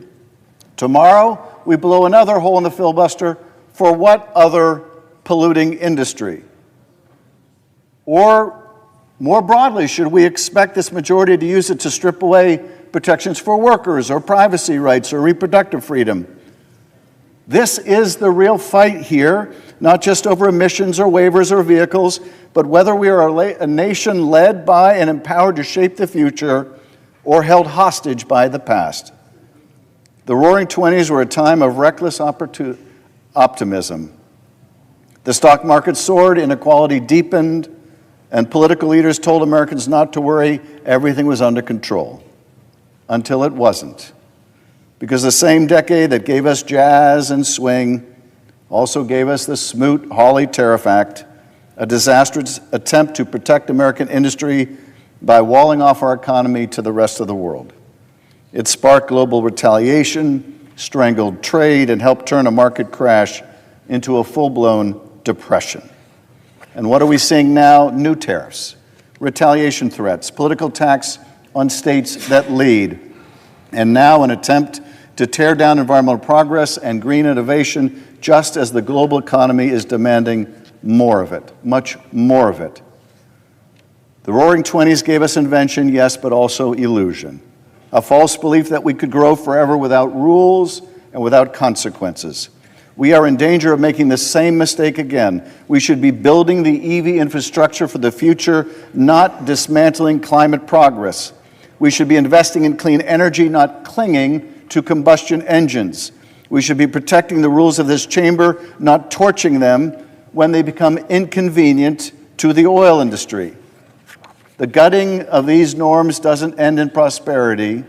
Tomorrow we blow another hole in the filibuster for what other polluting industry? Or more broadly, should we expect this majority to use it to strip away protections for workers or privacy rights or reproductive freedom? This is the real fight here, not just over emissions or waivers or vehicles, but whether we are a nation led by and empowered to shape the future or held hostage by the past. The Roaring '20s were a time of reckless optimism. The stock market soared, inequality deepened, and political leaders told Americans not to worry, everything was under control. Until it wasn't. Because the same decade that gave us jazz and swing also gave us the Smoot-Hawley Tariff Act, a disastrous attempt to protect American industry by walling off our economy to the rest of the world. It sparked global retaliation, strangled trade, and helped turn a market crash into a full-blown depression. And what are we seeing now? New tariffs, retaliation threats, political attacks on states that lead, and now an attempt to tear down environmental progress and green innovation, just as the global economy is demanding more of it, much more of it. The Roaring '20s gave us invention, yes, but also illusion. A false belief that we could grow forever without rules and without consequences. We are in danger of making the same mistake again. We should be building the EV infrastructure for the future, not dismantling climate progress. We should be investing in clean energy, not clinging to combustion engines. We should be protecting the rules of this chamber, not torching them when they become inconvenient to the oil industry. The gutting of these norms doesn't end in prosperity.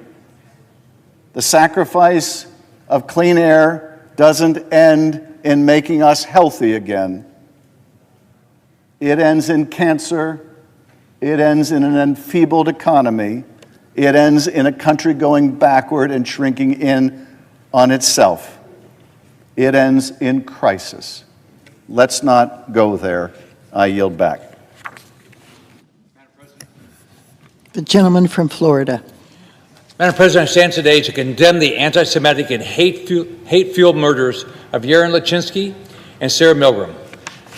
The sacrifice of clean air doesn't end in making us healthy again. It ends in cancer. It ends in an enfeebled economy. It ends in a country going backward and shrinking in on itself. It ends in crisis. Let's not go there. I yield back. The gentleman from Florida. Madam President, I stand today to condemn the anti-Semitic and hate-fueled murders of Yaron Lachinsky and Sarah Milgram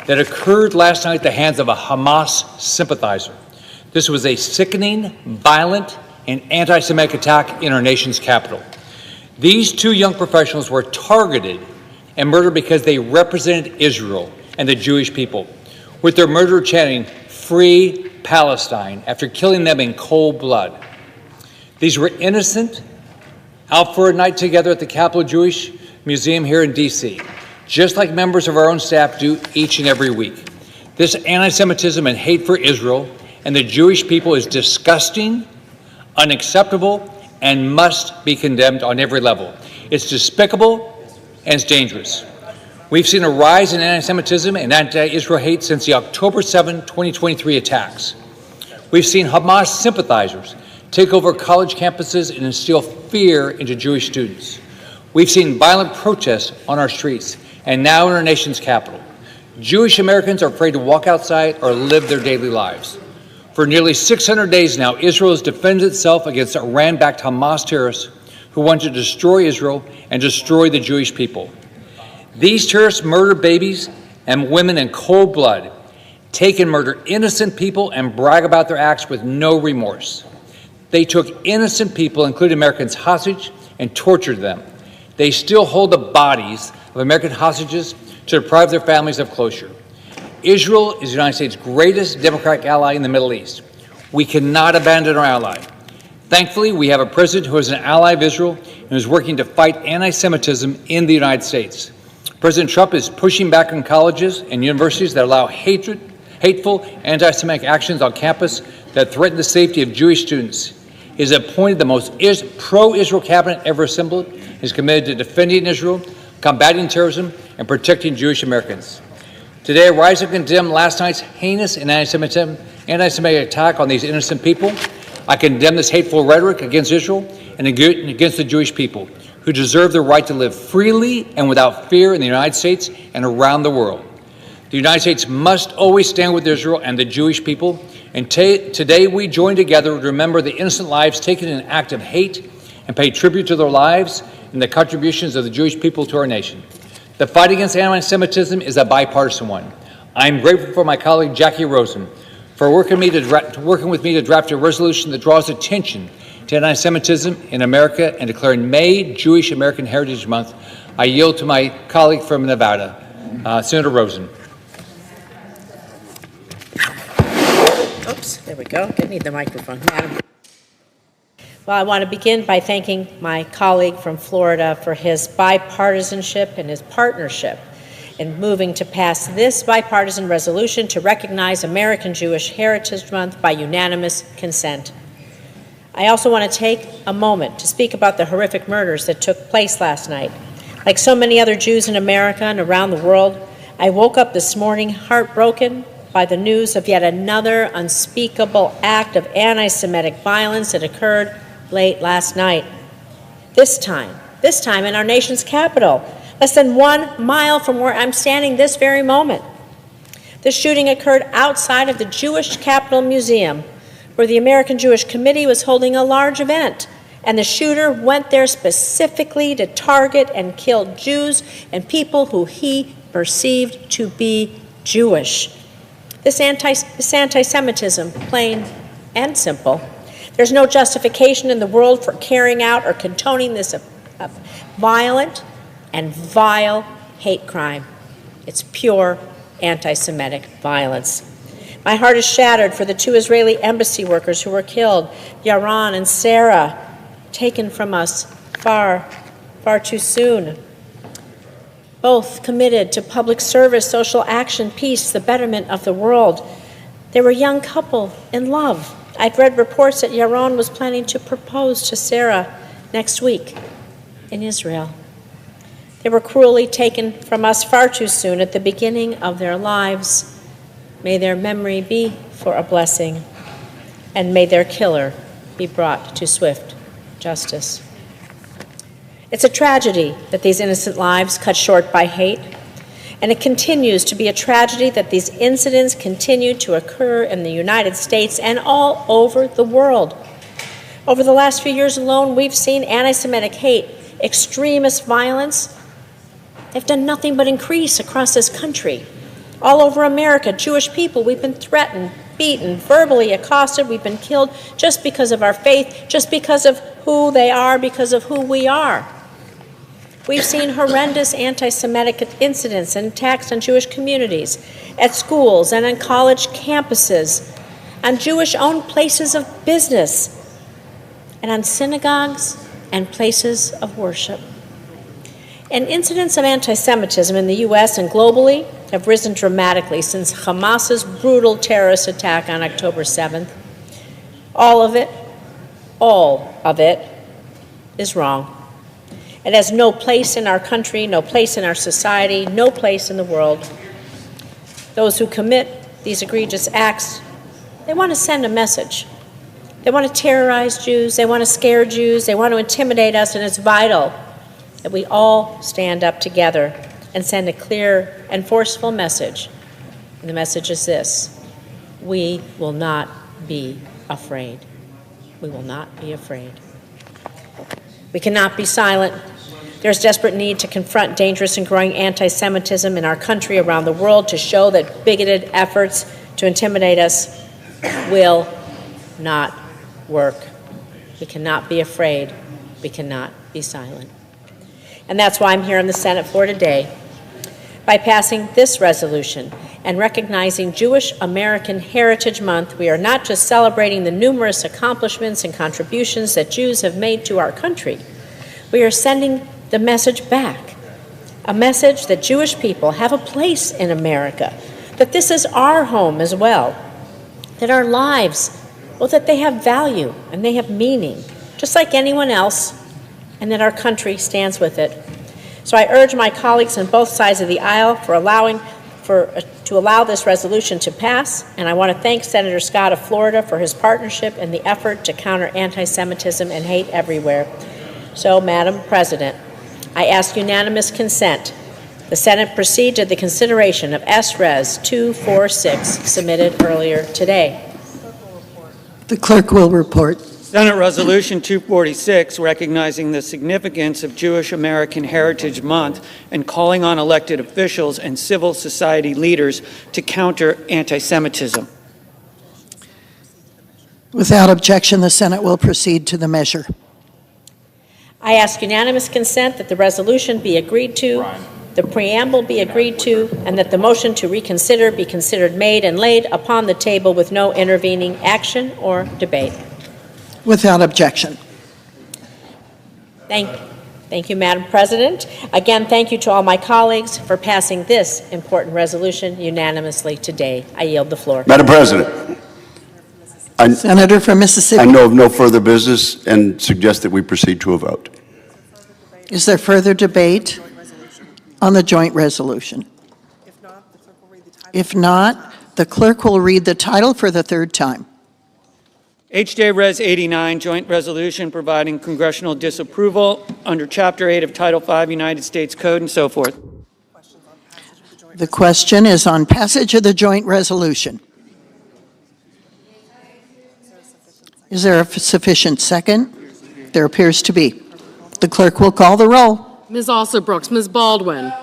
that occurred last night at the hands of a Hamas sympathizer. This was a sickening, violent, and anti-Semitic attack in our nation's capital. These two young professionals were targeted and murdered because they represented Israel and the Jewish people, with their murderer chanting, "Free Palestine," after killing them in cold blood. These were innocent, out for a night together at the Capitol Jewish Museum here in D.C., just like members of our own staff do each and every week. This anti-Semitism and hate for Israel and the Jewish people is disgusting, unacceptable, and must be condemned on every level. It's despicable and it's dangerous. We've seen a rise in anti-Semitism and anti-Israel hate since the October 7, 2023 attacks. We've seen Hamas sympathizers take over college campuses and instill fear into Jewish students. We've seen violent protests on our streets and now in our nation's capital. Jewish Americans are afraid to walk outside or live their daily lives. For nearly 600 days now, Israel has defended itself against Iran-backed Hamas terrorists who want to destroy Israel and destroy the Jewish people. These terrorists murder babies and women in cold blood, take and murder innocent people, and brag about their acts with no remorse. They took innocent people, including Americans, hostage and tortured them. They still hold the bodies of American hostages to deprive their families of closure. Israel is the United States' greatest democratic ally in the Middle East. We cannot abandon our ally. Thankfully, we have a president who is an ally of Israel and is working to fight anti-Semitism in the United States. President Trump is pushing back on colleges and universities that allow hateful anti-Semitic actions on campus that threaten the safety of Jewish students. He has appointed the most pro-Israel cabinet ever assembled. He is committed to defending Israel, combating terrorism, and protecting Jewish Americans. Today, I rise to condemn last night's heinous and anti-Semitic attack on these innocent people. I condemn this hateful rhetoric against Israel and against the Jewish people, who deserve the right to live freely and without fear in the United States and around the world. The United States must always stand with Israel and the Jewish people, and today we join together to remember the innocent lives taken in an act of hate and pay tribute to their lives and the contributions of the Jewish people to our nation. The fight against anti-Semitism is a bipartisan one. I'm grateful for my colleague Jackie Rosen for working with me to draft a resolution that draws attention to anti-Semitism in America and declaring May Jewish American Heritage Month. I yield to my colleague from Nevada, Senator Rosen. Oops, there we go. I need the microphone. Madam. Well, I want to begin by thanking my colleague from Florida for his bipartisanship and his partnership in moving to pass this bipartisan resolution to recognize American Jewish Heritage Month by unanimous consent. I also want to take a moment to speak about the horrific murders that took place last night. Like so many other Jews in America and around the world, I woke up this morning heartbroken by the news of yet another unspeakable act of anti-Semitic violence that occurred late last night. This time in our nation's capital, less than 1 mile from where I'm standing this very moment. The shooting occurred outside of the Jewish Capitol Museum, where the American Jewish Committee was holding a large event, and the shooter went there specifically to target and kill Jews and people who he perceived to be Jewish. This anti-Semitism, plain and simple. There's no justification in the world for carrying out or condoning this violent and vile hate crime. It's pure anti-Semitic violence. My heart is shattered for the 2 Israeli embassy workers who were killed, Yaron and Sarah, taken from us far, far too soon. Both committed to public service, social action, peace, the betterment of the world. They were a young couple in love. I've read reports that Yaron was planning to propose to Sarah next week in Israel. They were cruelly taken from us far too soon at the beginning of their lives. May their memory be for a blessing, and may their killer be brought to swift justice. It's a tragedy that these innocent lives cut short by hate, and it continues to be a tragedy that these incidents continue to occur in the United States and all over the world. Over the last few years alone, we've seen anti-Semitic hate, extremist violence. They've done nothing but increase across this country. All over America, Jewish people, we've been threatened, beaten, verbally accosted, we've been killed just because of our faith, just because of who they are, because of who we are. We've seen horrendous anti-Semitic incidents and attacks on Jewish communities, at schools and on college campuses, on Jewish-owned places of business, and on synagogues and places of worship. And incidents of anti-Semitism in the U.S. and globally have risen dramatically since Hamas's brutal terrorist attack on October 7th. All of it is wrong. It has no place in our country, no place in our society, no place in the world. Those who commit these egregious acts, they want to send a message. They want to terrorize Jews, they want to scare Jews, they want to intimidate us, and it's vital that we all stand up together and send a clear and forceful message. And the message is this: we will not be afraid. We will not be afraid. We cannot be silent. There's desperate need to confront dangerous and growing anti-Semitism in our country, around the world, to show that bigoted efforts to intimidate us will not work. We cannot be afraid. We cannot be silent. And that's why I'm here on the Senate floor today. By passing this resolution and recognizing Jewish American Heritage Month, we are not just celebrating the numerous accomplishments and contributions that Jews have made to our country. We are sending the message back, a message that Jewish people have a place in America, that this is our home as well, that our lives, well, that they have value and they have meaning, just like anyone else, and that our country stands with it. So I urge my colleagues on both sides of the aisle to allow this resolution to pass, and I want to thank Senator Scott of Florida for his partnership in the effort to counter anti-Semitism and hate everywhere. So, Madam President, I ask unanimous consent the Senate proceed to the consideration of S-Res 246 submitted earlier today. The clerk will report. Senate Resolution 246, recognizing the significance of Jewish American Heritage Month and calling on elected officials and civil society leaders to counter anti-Semitism. Without objection, the Senate will proceed to the measure. I ask unanimous consent that the resolution be agreed to, the preamble be agreed to, and that the motion to reconsider be considered made and laid upon the table with no intervening action or debate. Without objection. Thank you, Madam President. Again, thank you to all my colleagues for passing this important resolution unanimously today. I yield the floor. Madam President, Senator from Mississippi. I know of no further business and suggest that we proceed to a vote. Is there further debate on the joint resolution? If not, the clerk will read the title for the third time. HJ Res 89, Joint Resolution providing congressional disapproval under Chapter 8 of Title 5 United States Code and so forth. The question is on passage of the joint resolution. Is there a sufficient second? There appears to be. The clerk will call the roll. Ms. Alsobrooks, Ms. Baldwin.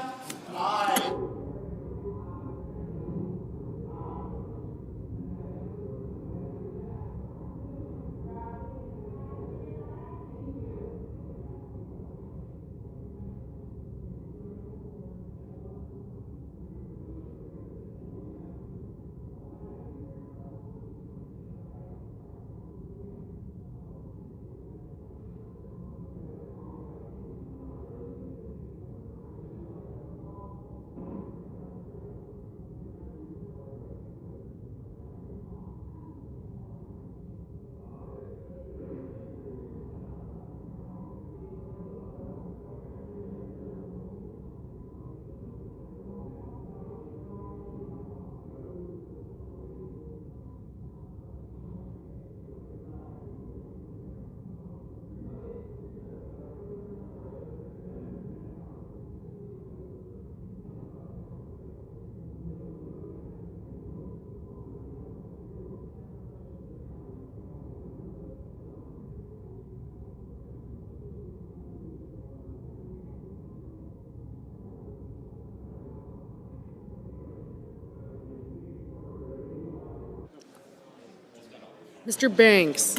Mr. Banks.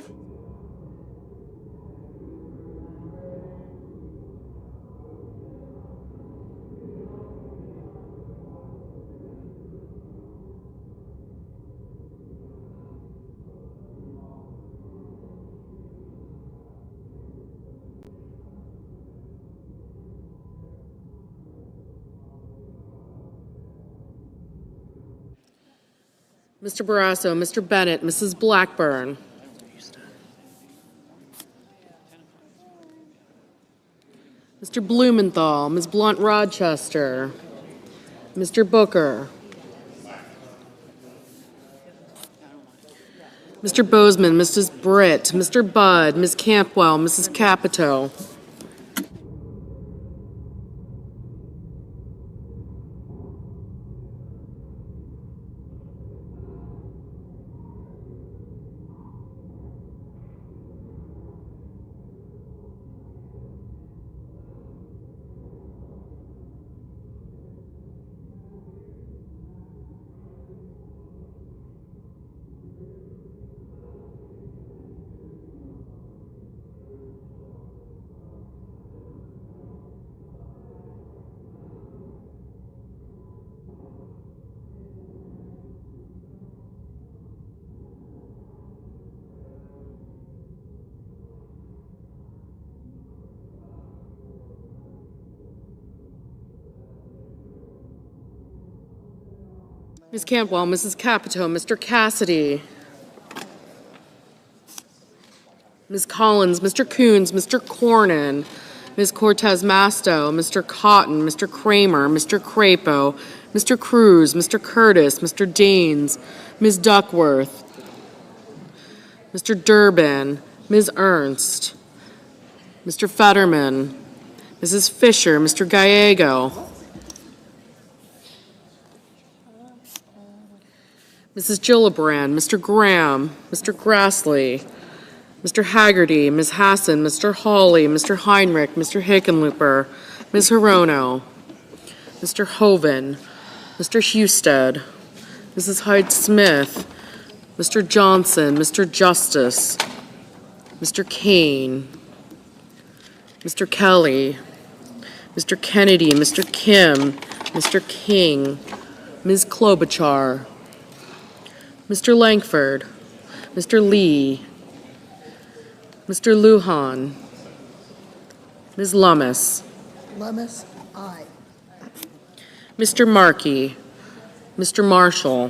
Mr. Barrasso, Mr. Bennett, Mrs. Blackburn. Mr. Blumenthal, Ms. Blunt-Rochester, Mr. Booker, Mr. Bozeman, Mrs. Britt, Mr. Budd, Ms. Campwell, Mrs. Capito. Ms. Campbell, Mrs. Capito, Mr. Cassidy, Ms. Collins, Mr. Coons, Mr. Cornyn, Ms. Cortez Masto, Mr. Cotton, Mr. Kramer, Mr. Crapo, Mr. Cruz, Mr. Curtis, Mr. Daines, Ms. Duckworth, Mr. Durbin, Ms. Ernst, Mr. Fetterman, Mrs. Fisher, Mr. Gallego, Mrs. Gillibrand, Mr. Graham, Mr. Grassley, Mr. Haggerty, Ms. Hassan, Mr. Hawley, Mr. Heinrich, Mr. Hickenlooper, Ms. Hirono, Mr. Hoven, Mr. Husted, Mrs. Hyde-Smith, Mr. Johnson, Mr. Justice, Mr. Kane, Mr. Kelly, Mr. Kennedy, Mr. Kim, Mr. King, Ms. Klobuchar, Mr. Langford, Mr. Lee, Mr. Lujan, Ms. Lummis, Lummis, aye. Mr. Markey, Mr. Marshall,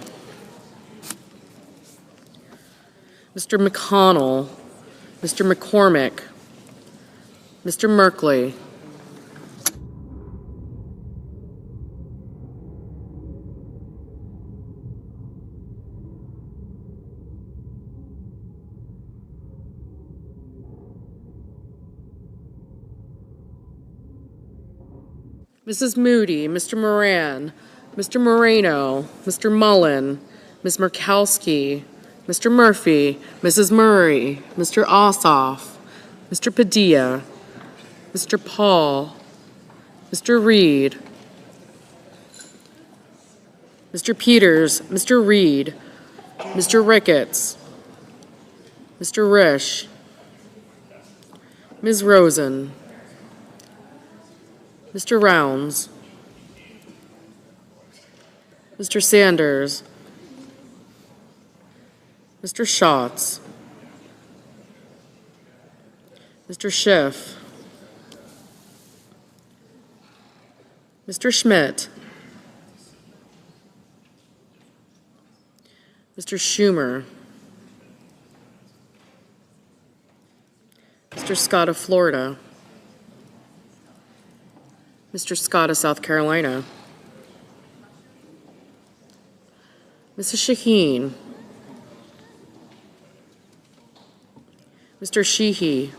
Mr. McConnell, Mr. McCormick, Mr. Merkley, Mrs. Moody, Mr. Moran, Mr. Moreno, Mr. Mullen, Ms. Murkowski, Mr. Murphy, Mrs. Murray, Mr. Ossoff, Mr. Padilla, Mr. Paul, Mr. Reed, Mr. Peters, Mr. Reed, Mr. Ricketts, Mr. Risch, Ms. Rosen, Mr. Rounds, Mr. Sanders, Mr. Schatz, Mr. Schiff, Mr. Schmidt, Mr. Schumer, Mr. Scott of Florida, Mr. Scott of South Carolina, Mrs. Shaheen, Mr. Sheehy,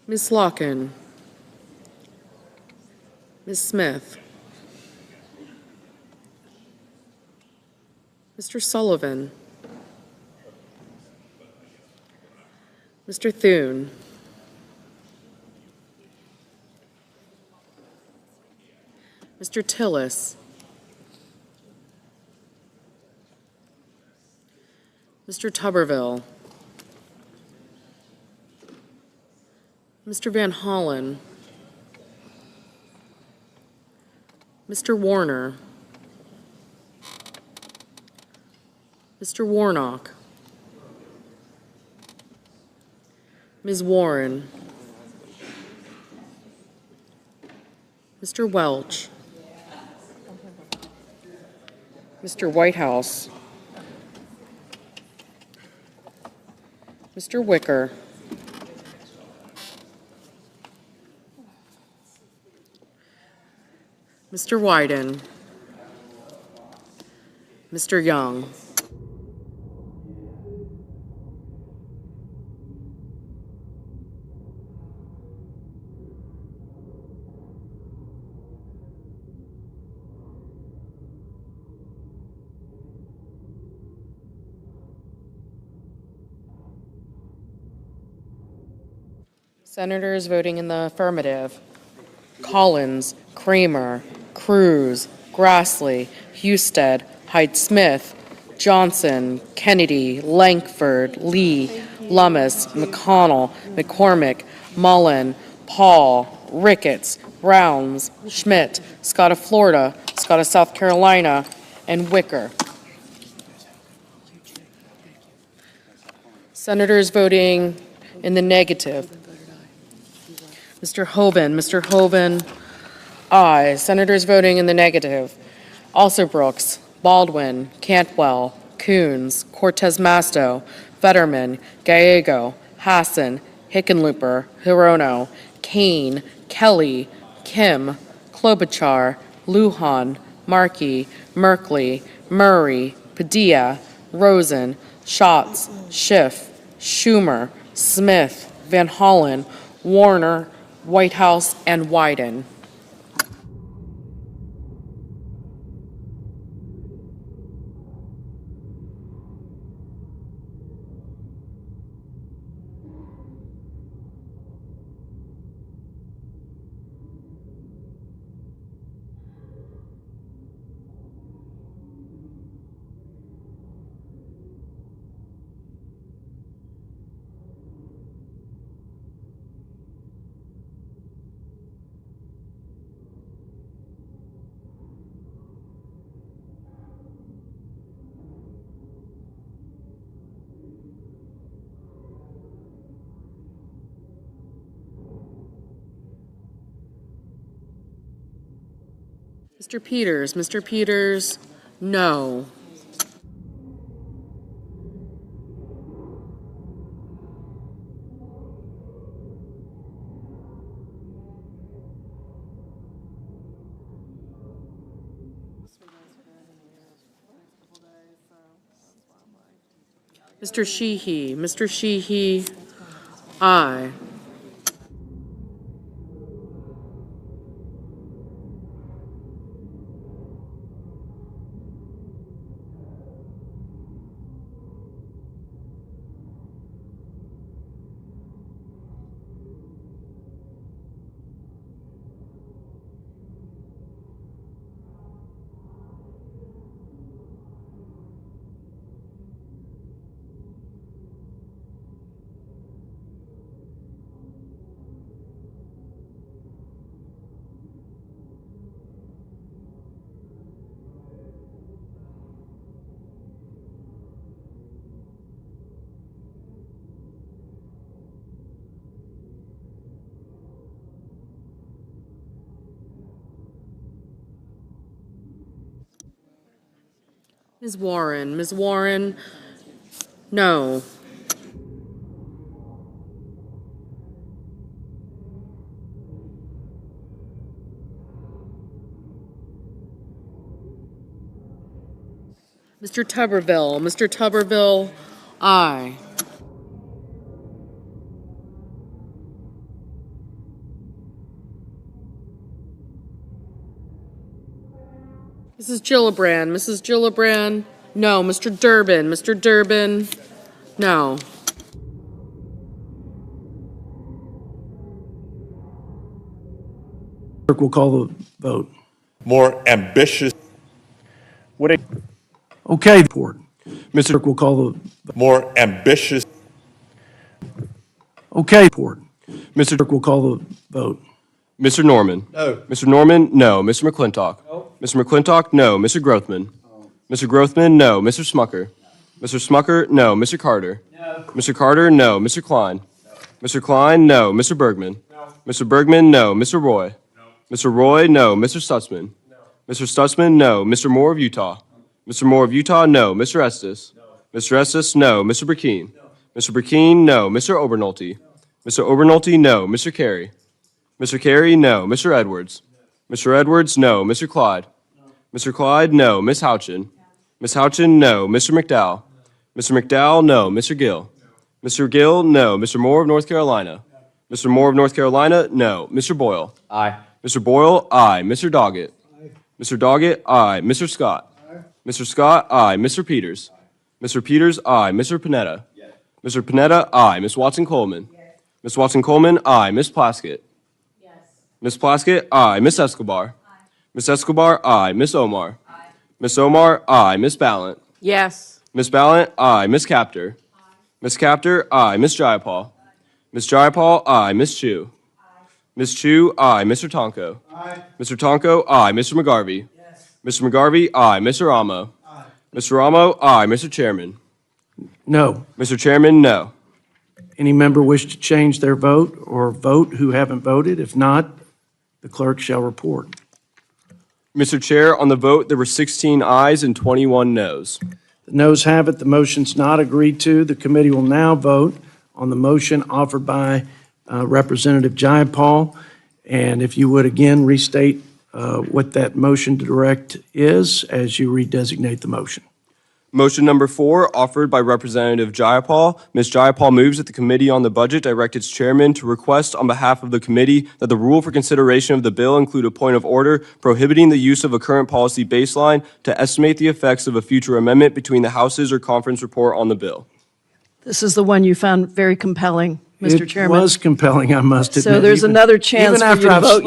Ms. Locken, Ms. Smith, Mr. Sullivan, Mr. Thune, Mr. Tillis, Mr. Tuberville. Mr. Van Hollen. Mr. Warner. Mr. Warnock. Ms. Warren. Mr. Welch. Mr. Whitehouse. Mr. Wicker. Mr. Wyden. Mr. Young. Senators voting in the affirmative: Collins, Kramer, Cruz, Grassley, Husted, Hyde-Smith, Johnson, Kennedy, Lankford, Lee, Lummis, McConnell, McCormick, Mullen, Paul, Ricketts, Rounds, Schmidt, Scott of Florida, Scott of South Carolina, and Wicker. Senators voting in the negative: Mr. Hoven, aye. Senators voting in the negative: Alsobrooks, Baldwin, Cantwell, Coons, Cortez Masto, Fetterman, Gallego, Hassan, Hickenlooper, Hirono, Kane, Kelly, Kim, Klobuchar, Lujan, Markey, Merkley, Murray, Padilla, Rosen, Schatz, Schiff, Schumer, Smith, Van Hollen, Warner, Whitehouse, and Wyden. Mr. Peters, no. Mr. Sheehy, aye. Ms. Warren, no. Mr. Tuberville, aye. Mrs. Gillibrand, no. Mr. Durbin, no. Clerk will call the vote. More ambitious. Okay, report. Mr. Clerk will call the, more ambitious. okay, report. Mr. Clerk will call the vote. Mr. Norman? No. Mr. Norman, no. Mr. McClintock? No. Mr. McClintock, no. Mr. Grothman? Mr. Grothman, no. Mr. Smucker? Mr. Smucker, no. Mr. Carter? No. Mr. Carter, no. Mr. Klein? Mr. Klein, no. Mr. Bergman? No. Mr. Bergman, no. Mr. Roy? No. Mr. Roy, no. Mr. Stutzman? No. Mr. Stutzman, no. Mr. Moore of Utah? Mr. Moore of Utah, no. Mr. Estes? No. Mr. Estes, no. Mr. Burkeen? No. Mr. Burkeen, no. Mr. Obernolte? No. Mr. Obernolte, no. Mr. Carey? Mr. Carey, no. Mr. Edwards? No. Mr. Edwards, no. Mr. Clyde? No. Mr. Clyde, no. Miss Houchin? No. Miss Houchin, no. Mr. McDowell? No. Mr. McDowell, no. Mr. Gill? No. Mr. Gill, no. Mr. Moore of North Carolina? No. Mr. Moore of North Carolina, no. Mr. Boyle? Aye. Mr. Boyle, aye. Mr. Doggett? Aye. Mr. Doggett, aye. Mr. Scott? Aye. Mr. Scott, aye. Mr. Peters? Aye. Mr. Peters, aye. Mr. Panetta? Yes. Mr. Panetta, aye. Miss Watson-Coleman? Yes. Miss Watson-Coleman, aye. Miss Plaskett? Yes. Miss Plaskett, aye. Miss Escobar? Aye. Miss Escobar, aye. Miss Omar? Aye. Miss Omar, aye. Miss Ballant? Yes. Miss Ballant, aye. Miss Capter? Aye. Miss Capter, aye. Miss Jayapal? Aye. Miss Jayapal, aye. Miss Chu? Aye. Miss Chu, aye. Mr. Tonko? Aye. Mr. Tonko, aye. Mr. McGarvey? Yes. Mr. McGarvey, aye. Mr. Ramo? Aye. Mr. Ramo, aye. Mr. Chairman? No. Mr. Chairman, no. Any member wish to change their vote or vote who haven't voted? If not, the clerk shall report. Mr. Chair, on the vote, there were 16 ayes and 21 noes. The noes have it. The motion's not agreed to. The committee will now vote on the motion offered by Representative Jayapal. And if you would again restate what that motion to direct is as you redesignate the motion. Motion number 4, offered by Representative Jayapal. Ms. Jayapal moves that the Committee on the Budget direct its chairman to request on behalf of the committee that the rule for consideration of the bill include a point of order prohibiting the use of a current policy baseline to estimate the effects of a future amendment between the Houses or conference report on the bill. This is the one you found very compelling, Mr. Chairman. It was compelling, I must admit. So there's another chance even for after you to I've vote